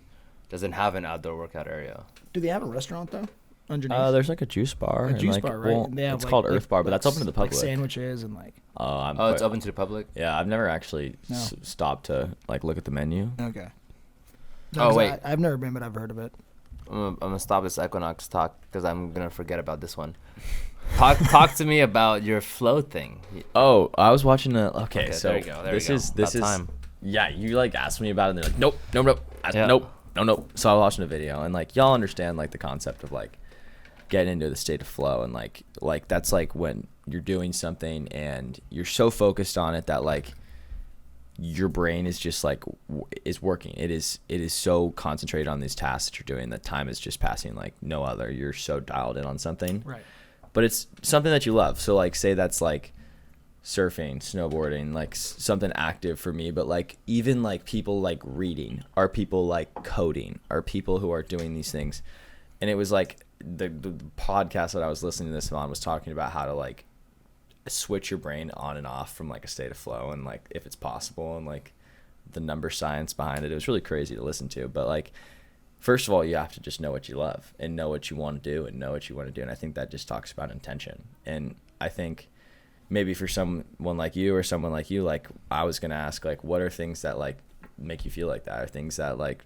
doesn't have an outdoor workout area. Do they have a restaurant though? Underneath. There's like a juice bar. a and, juice like, bar, right? well, And they have, it's like- called like- Earth Bar, but like that's open to the like public. sandwiches and like. Oh, it's open to the public? Yeah, I've never actually No. stopped to like look at the menu. Okay. Oh, 'cause wait. I've never been, but I've heard of it. I'm gonna stop this Equinox talk because I'm gonna forget about this one. Talk to me about your flow thing. Oh, I was watching Okay, so there you go. this is About time. Yeah, you like asked me about it, and they're like, nope. Yeah. Nope. So I was watching a video, and like y'all understand like the concept of like getting into the state of flow, and like that's like when you're doing something and you're so focused on it that like your brain is just like is working. It is so concentrated on these tasks that you're doing that time is just passing like no other. You're so dialed in on something. Right. But it's something that you love. So like say that's like surfing, snowboarding, like something active for me, but like even like people like reading, are people like coding, are people who are doing these things. And it was like the podcast that I was listening to this on was talking about how to like switch your brain on and off from like a state of flow, and like if it's possible, and like the number science behind it. It was really crazy to listen to, but like first of all, you have to just know what you love and know what you want to do and know what you want to do. And I think that just talks about intention. And I think maybe for someone like you or someone like you, like I was going to ask, like, what are things that like make you feel like that, or things that like,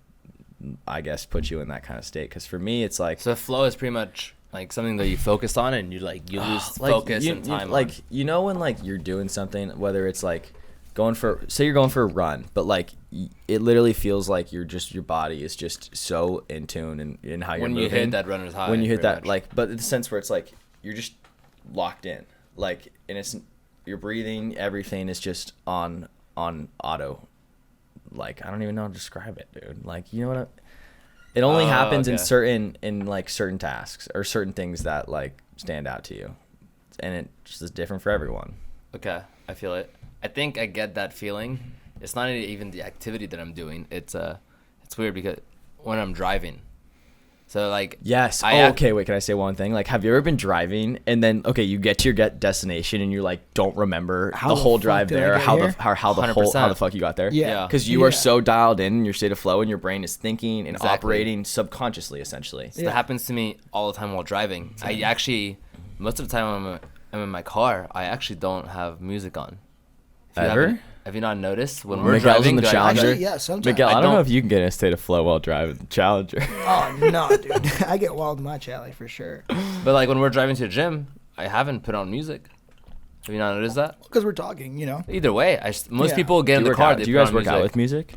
I guess, put you in that kind of state? Because for me, it's like, So flow is pretty much like something that you focus on and you lose focus and time. like, you know, when like you're doing something, whether it's like say you're going for a run, but like it literally feels like your body is just so in tune in how you're when moving. you hit that runner's high. When you hit pretty that, much. like, but in the sense where it's like you're just locked in, like, and it's your breathing, everything is just on auto. Like, I don't even know how to describe it, dude. Like, you know what? It only happens in okay. certain tasks or certain things that like stand out to you, and it just is different for everyone. Okay, I feel it. I think I get that feeling. It's not even the activity that I'm doing. It's weird because when I'm driving. So like Yes. Okay. Wait. Can I say one thing? Like, have you ever been driving and then you get to your destination and you like don't remember How the the whole fuck drive did I there, get how here? the fuck you got there? Yeah. Because you are so dialed in your state of flow, and your brain is thinking and Exactly. operating subconsciously, essentially. So that happens to me all the time while driving. I actually, most of the time when I'm in my car, I actually don't have music on. If you Ever? haven't- Have you not noticed when we're Miguel's driving? in the do I- Challenger. Actually, yeah, sometimes. Miguel, I don't know don't- if you can get in a state of flow while driving the Challenger. Oh no, dude! I get wild in my Chally for sure. But like when we're driving to the gym, I haven't put on music. Have you not noticed that? Because we're talking, you know. Either way, most Yeah. people get in the car. They Do you put guys on work out music. with music?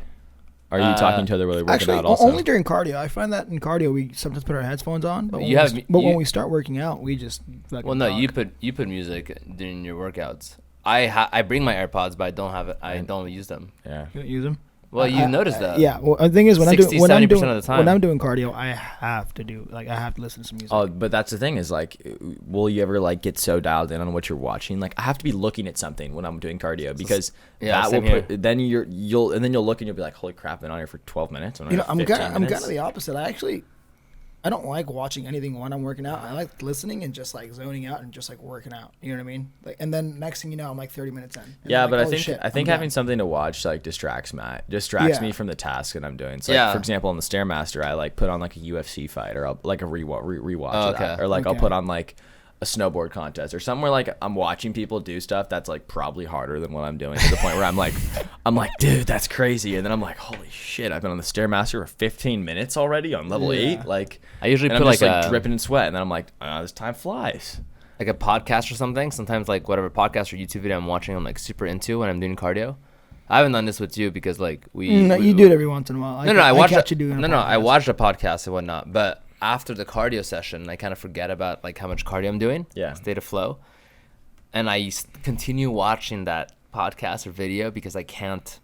Are you talking to other really working Actually, out also? only during cardio. I find that in cardio we sometimes put our headphones on, but You have- when you- we start working out, we just fucking Well, no, talk. you put music during your workouts. I bring my AirPods, but I don't have it. I don't use them. Yeah. You don't use them. Well, you noticed that. Yeah. Well, the thing is, when 60-70% of the time. when I'm doing cardio, I have to listen to some music. Oh, but that's the thing is like, will you ever like get so dialed in on what you're watching? Like, I have to be looking at something when I'm doing cardio because Yeah, that same will here. put. Then you'll look and you'll be like, holy crap, I've been on here for 12 minutes. I'm kind of the opposite. I don't like watching anything when I'm working out. I like listening and just like zoning out and just like working out. You know what I mean? Like, and then next thing you know, I'm like 30 minutes in. And Yeah, I'm but like, I holy think shit, I think I'm having done. something to watch like distracts Yeah. me from the task that I'm doing. So like, Yeah. for example, on the Stairmaster, I like put on like a UFC fight or I'll, like a rewatch of that, okay. or like I'll Okay. put on like a snowboard contest or something where like I'm watching people do stuff that's like probably harder than what I'm doing, to the point where I'm like, dude, that's crazy. And then I'm like, holy shit, I've been on the Stairmaster for 15 minutes already on level 8. Like, I usually and put I'm just like like a dripping in sweat, and then I'm like, this time flies. like a podcast or something, sometimes like whatever podcast or YouTube video I'm watching, I'm like super into when I'm doing cardio. I haven't done this with you because like you do it every once in a while. I watch catch you doing I watched a podcast and whatnot, but after the cardio session, I kind of forget about like how much cardio I'm doing. Yeah. State of flow, and I continue watching that podcast or video because I can't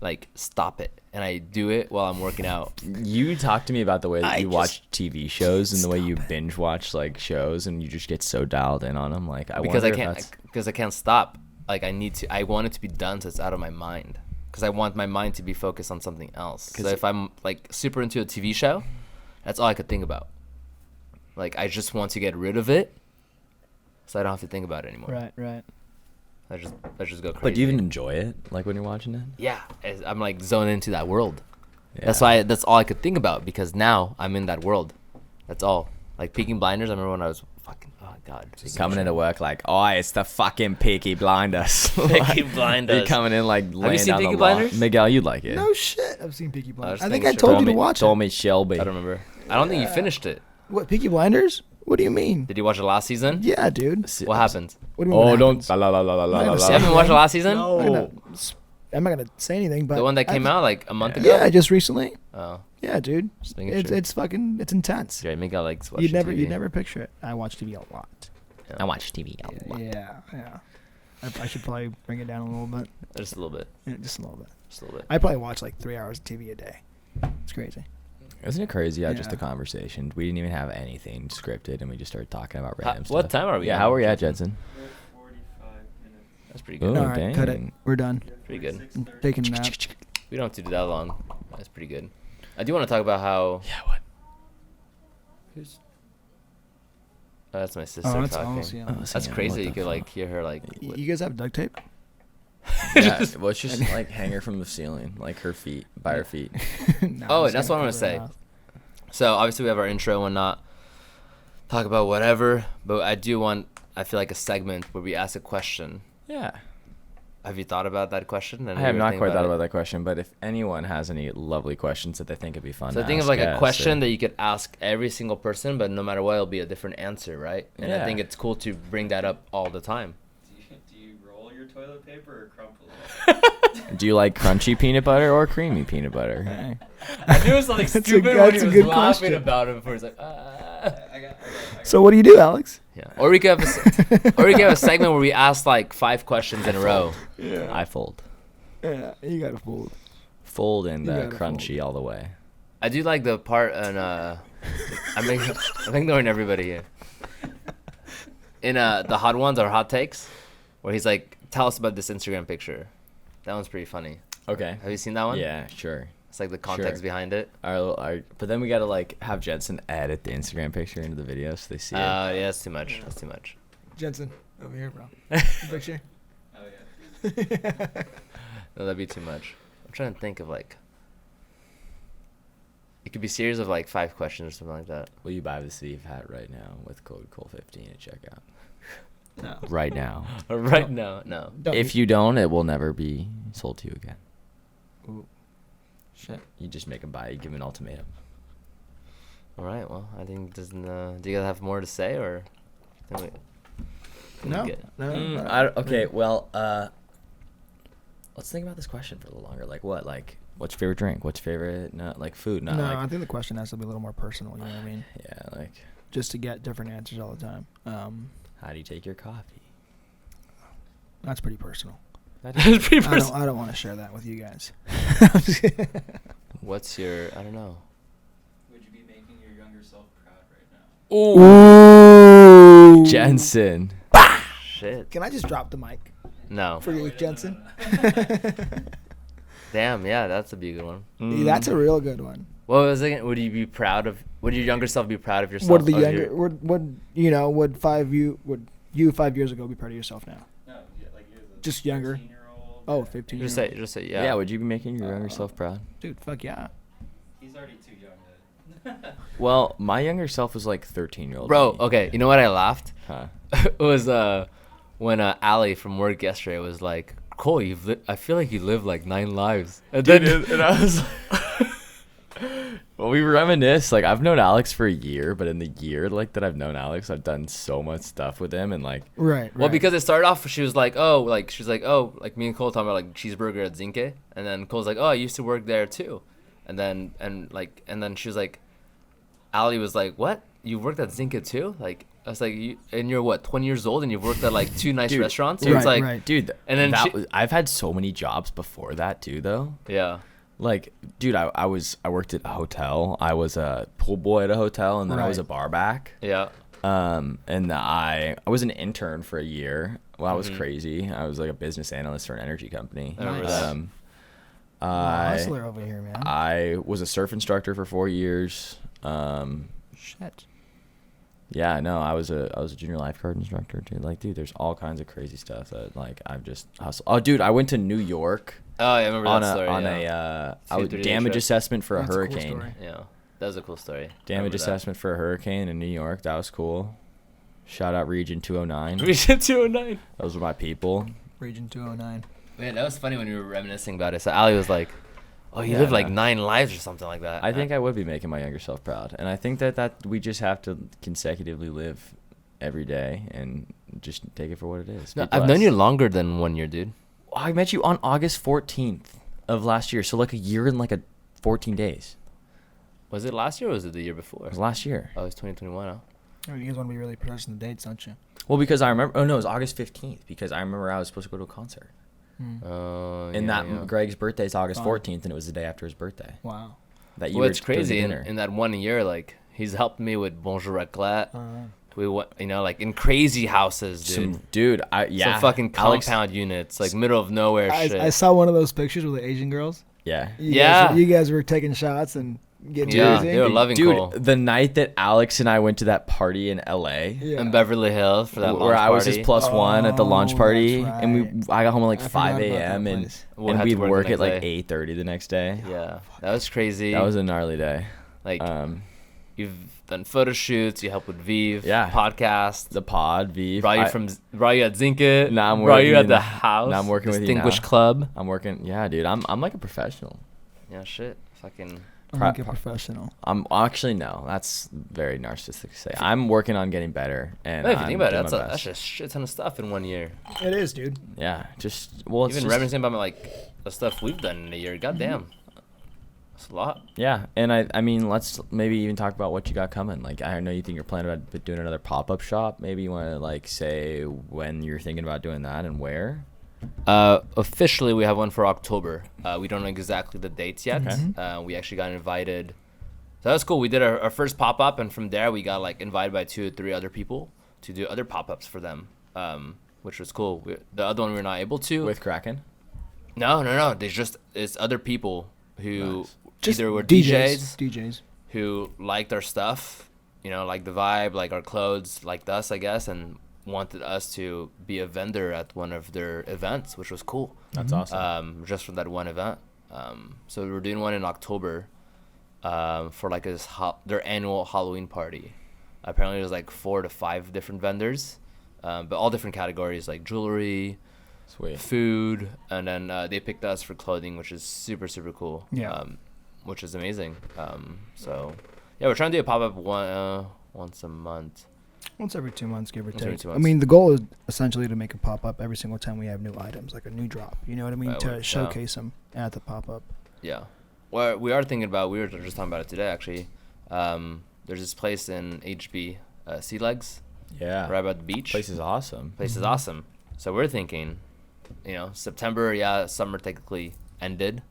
like stop it, and I do it while I'm working out. You talk to me about the way that I you watch TV shows and the way you binge watch like shows, and you just get so dialed in on them. Like because I can't stop. Like I want it to be done so it's out of my mind, because I want my mind to be focused on something else. So if I'm like super into a TV show, that's all I could think about. Like I just want to get rid of it, so I don't have to think about it anymore. Right. I just go crazy. But do you even enjoy it, like when you're watching it? Yeah, I'm like zoned into that world. Yeah. That's all I could think about, because now I'm in that world. That's all. Like Peaky Blinders, I remember when I was fucking, oh god. Coming into work like, oh, it's the fucking Peaky Blinders. Peaky Blinders. You're coming in like laying seen down Peaky the law. Blinders? Miguel, you'd like it. No shit. I've seen Peaky Blinders. just I think making I sure. told you to watch Told it. me Shelby. I don't remember. I don't think you finished it. What, Peaky Blinders? What do you mean? Did you watch the last season? Yeah, dude. What happened? What do you mean? Oh, what don't. happens? La, la, la, la, la, I'm not la, gonna la. say You haven't watched the last season? I'm not gonna say anything, but The one that came out like a month ago? Yeah, just recently. Oh. Yeah, dude. Just making It's sure. it's intense. Yeah, Miguel likes watching You'd TV. never picture it. I watch TV a lot. I watch TV a lot. Yeah. I should probably bring it down a little bit. Just a little bit. Yeah, just a little bit. Just a little bit. I probably watch like 3 hours of TV a day. It's crazy. Isn't it crazy how just Yeah. the conversation? We didn't even have anything scripted, and we just started talking about random stuff. What time are we Yeah, on? how are we at, Jensen? 45 minutes. That's pretty good. Oh, All right, cut it. dang. We're done. Pretty good. I'm taking a nap. We don't have to do that long. That's pretty good. I do want to talk about how. Yeah, what? Who's? Oh, that's my sister Oh, that's talking. awesome. Yeah. Oh, That's yeah, crazy. what You the could like fuck? hear her like. You guys have duct tape? Yeah, well, it's just like hang her from the ceiling, like her feet, by her feet. No, Oh, I'm just that's what I'm gonna cover her say. mouth. So obviously we have our intro and whatnot. Talk about whatever, but I feel like a segment where we ask a question. Yeah. Have you thought about that question? I have not quite thought about that question, but if anyone has any lovely questions that they think would be fun So to think of ask like a us, question or- that you could ask every single person, but no matter what, it'll be a different answer, right? And I Yeah. think it's cool to bring that up all the time. Do you roll your toilet paper or crumple it? Do you like crunchy peanut butter or creamy peanut butter? I knew it was something That's a- stupid when that's he a was good laughing question. about it before. He's like, I got So what do you do, Alex? Yeah. Or we could have a segment where we ask like 5 questions in a row. Yeah. I fold. Yeah, you gotta fold. Fold and You gotta crunchy all the way. I do like the part on I'm ignoring everybody here. In the hot ones or hot takes, where he's like, tell us about this Instagram picture. That one's pretty funny. Okay. Have you seen that one? Yeah, sure. It's like the context Sure. behind it. But then we gotta like have Jensen edit the Instagram picture into the video so they see it. Yeah, that's too much. That's too much. Jensen, over here, bro. Picture. Oh yeah. No, that'd be too much. I'm trying to think of like. It could be a series of like 5 questions or something like that. Will you buy the sleeve hat right now with code Cole15 at checkout? No. Right now. Right now, no. Don't If you don't, it will never be sold to you again. Ooh. Shit. You just make them buy. You give them an ultimatum. All right. Well, I think doesn't. Do you guys have more to say or? Think we No. good? No. Okay. Well, let's think about this question for a little longer. Like what? Like what's your favorite drink? What's your favorite? Not like food. Not No, like. I think the question has to be a little more personal. You know what I mean? Yeah. Like Just to get different answers all the time. how do you take your coffee? That's pretty personal. That's pretty personal. I don't want to share that with you guys. What's your? I don't know. Would you be making your younger self proud right now? Ooh. Jensen. Shit. Can I just drop the mic No. for you, Jensen? Damn. Yeah, that's a good one. That's a real good one. What was it? Would you be proud of? Would your younger self be proud of yourself? Would the of younger your- would you 5 years ago be proud of yourself now? No, yeah, like you're the Just younger. 15-year-old. Oh, 15 Just years say. old. Just say. Yeah. Yeah. Would you be making your younger self proud? Dude, fuck yeah. He's already too young to. Well, my younger self was like 13-year-old. Bro. me. Okay. You know what? I laughed. Huh. It was when Ali from work yesterday was like, Cole, I feel like you lived like 9 lives. And then and I was Well, we reminisce. Like, I've known Alex for a year, but in the year like that I've known Alex, I've done so much stuff with him, and like, Right. Well, because it started off, she was like, like me and Cole talking about like cheeseburger at Zinke, and then Cole's like, oh, I used to work there too, and then she was like, Allie was like, what? You worked at Zinke too? Like, I was like, and you're what, 20 years old, and you've worked at like 2 nice Dude, restaurants? dude, It's like, right. dude. And then I've had so many jobs before that too, though. yeah. Like, dude, I worked at a hotel. I was a pool boy at a hotel, and then I was a Right. bar back. Yeah. And I was an intern for a year. Well, that was Mhm. crazy. I was like a business analyst for an energy company. I remember Nice. that. Hustler over here, man. I was a surf instructor for 4 years. Shit. Yeah, no, I was a junior lifeguard instructor too. Like, dude, there's all kinds of crazy stuff that like I've just hustled. Oh, dude, I went to New York Oh, yeah, I remember on that a story. on yeah. a Two, 3 day damage trip. assessment for That's a a cool hurricane. story. Yeah, that was a cool story. Damage assessment for a hurricane in New York. That was cool. Shout out Region 209. Region 209. Those were my people. Region 209. Man, that was funny when we were reminiscing about it. So Ali was like, oh, you Yeah, lived like no. 9 lives or something like that. I think I would be making my younger self proud, and I think that we just have to consecutively live every day and just take it for what it is. No, Be I've known blessed. you longer than 1 year, dude. I met you on August 14th of last year, so like a year and like 14 days. Was it last year or was it the year before? It was last year. Oh, it was 2021, huh? Oh, you guys want to be really precise in the dates, don't you? Well, because I remember. Oh no, it was August 15th because I remember I was supposed to go to a concert. And And Greg's birthday is August Fun. 14th, and it was the day after his birthday. Wow. That you Well, were it's doing the crazy. dinner. In that 1 year, like, he's helped me with Bonjour Raclette. Uh, We went, like in crazy houses, dude. Some dude, Some fucking Alex- compound units, like middle of nowhere shit. I saw one of those pictures with the Asian girls. Yeah. You guys were taking shots and getting Yeah, crazy. they were loving Dude, Cole. the night that Alex and I went to that party in LA, Yeah. In Beverly Hills for that where launch I was party. his plus one at the launch Oh, party, that's and I got home at like I 5 forgot about a.m. that and place. We'll and have we'd to work work the at like next day. 8:30 the next day. Yeah, that was crazy. That was a gnarly day. like you've done photo shoots. You helped with Vive. Yeah. Podcast. The pod, V. Brought you at Zinke. Now I'm brought you working at in- the house. now I'm working with you Distinguished now. Club. I'm working. Yeah, dude. I'm like a professional. Yeah, shit. Fucking. I'm like a professional. I'm actually no. That's very narcissistic to say. I'm working on getting better. And Hey, if you I'm think about it, doing that's my a, that's best. a shit ton of stuff in 1 year. It is, dude. Yeah, just well, it's Even just, reminiscing about like the stuff we've done in a year. Goddamn, that's a lot. yeah. And I mean, let's maybe even talk about what you got coming. Like, I know you think you're planning about doing another pop-up shop. Maybe you want to like say when you're thinking about doing that and where. Officially, we have one for October. We don't know exactly the dates yet. Okay. We actually got invited. So that's cool. We did our first pop up, and from there we got like invited by 2 or 3 other people to do other pop ups for them, which was cool. The other one we were not able to. With Kraken. No. It's other people who Nice. Just either were DJs. who liked our stuff, like the vibe, like our clothes, liked us, I guess, and wanted us to be a vendor at one of their events, which was cool. That's awesome. Just for that one event. So we were doing one in October for like their annual Halloween party. Apparently there's like 4 to 5 different vendors, but all different categories like jewelry, Sweet. food, and then they picked us for clothing, which is super, super cool. Yeah. Which is amazing. So yeah, we're trying to do a pop-up once a month. Once every 2 months, give or Once every take. 2 I months. mean, the goal is essentially to make a pop up every single time we have new items, like a new drop. You know what I mean? Right, To yeah. showcase them at the pop up. Yeah. Well, we were just talking about it today, actually. There's this place in HB, Sea Legs, Yeah. right by the beach. Place is awesome. Place is awesome. So we're thinking, September, summer technically ended.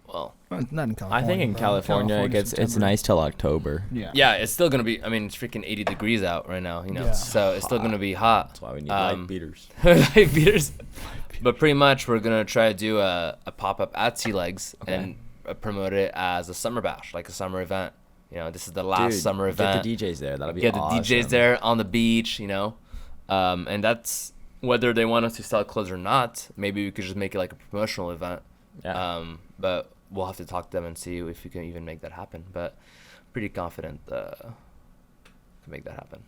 Well, Well, not in I California. think in bro. California it's September. nice till October. Yeah. yeah, it's still going to be, it's freaking 80 degrees out right now, Yeah. So it's still going to be hot. That's why we need light beaters. Light beaters. But pretty much we're going to try to do a pop-up at Sea Legs and promote it as a summer bash, like a summer event. This is the last Dude, summer event. Get the DJs there. That'll be Get awesome. the DJs there on the beach, and that's whether they want us to sell clothes or not. Maybe we could just make it like a promotional event. Yeah. But we'll have to talk to them and see if we can even make that happen. But pretty confident can make that happen.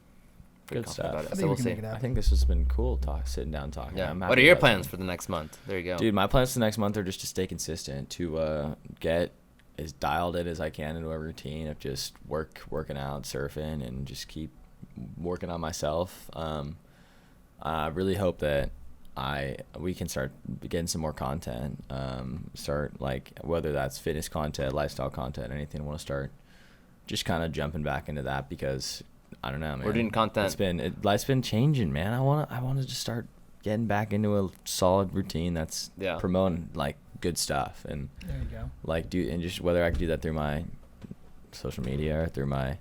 Pretty Good confident stuff. about I it. think So we we'll can see. make it I happen. think this has been cool sitting down talking. Yeah. I'm What happy are your about plans that. for the next month? There you go. Dude, my plans for the next month are just to stay consistent, to get as dialed in as I can into a routine of just working out, surfing, and just keep working on myself. I really hope that we can start getting some more content. Start like whether that's fitness content, lifestyle content, anything. I want to start just kind of jumping back into that because I don't know, man. We're doing content. Life's been changing, man. I want to just start getting back into a solid routine that's promoting like good stuff and There you go. like and just whether I can do that through my social media or through my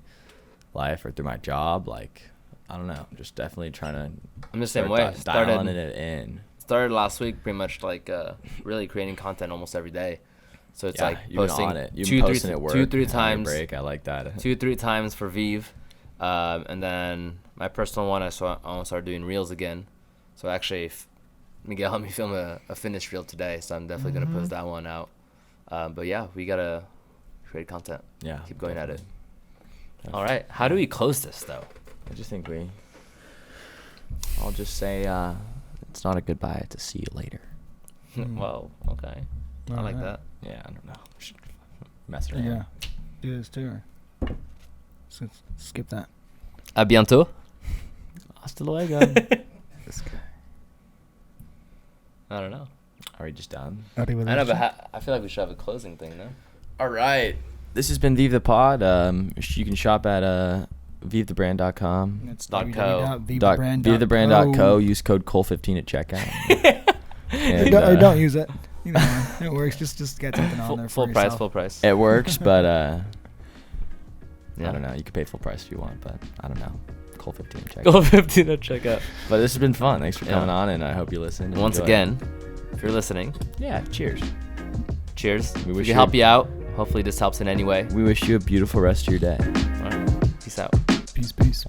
life or through my job, like I don't know, just definitely trying to I'm the same way. Dialing it in. Started last week pretty much like really creating content almost every day. So it's like you've posting been on it. You've been posting at work, 2-3 times. Break. I like that. 2-3 times for Vive, and then my personal one I almost started doing reels again. So actually, Miguel helped me film a finished reel today, so I'm definitely gonna post that one out. But yeah, we gotta create content. Yeah, keep going at it. All right, how do we close this though? I just think I'll just say it's not a goodbye, it's a see you later. Well, okay, I like that. Yeah, I don't know. Just messing around. Yeah. Do this too. So skip that. A bientôt. Hasta luego. This guy. I don't know. Are we just done? I know, but I feel like we should have a closing thing, no? All right. This has been Vive the Pod. You can shop at vivethebrand.com. It's .co. vivethebrand.co. Use code COLE15 at checkout. And, don't use it. You know, it works. Just get something on there. Full price. Full price. It works, but yeah. I don't know. You can pay full price if you want, but I don't know. COLE15 at checkout. COLE15 at checkout. But this has been fun. Thanks for coming on, and I hope you listen. Once again, if you're listening, cheers. Cheers. We wish we help you out. Hopefully this helps in any way. We wish you a beautiful rest of your day. All right. Peace out. Peace.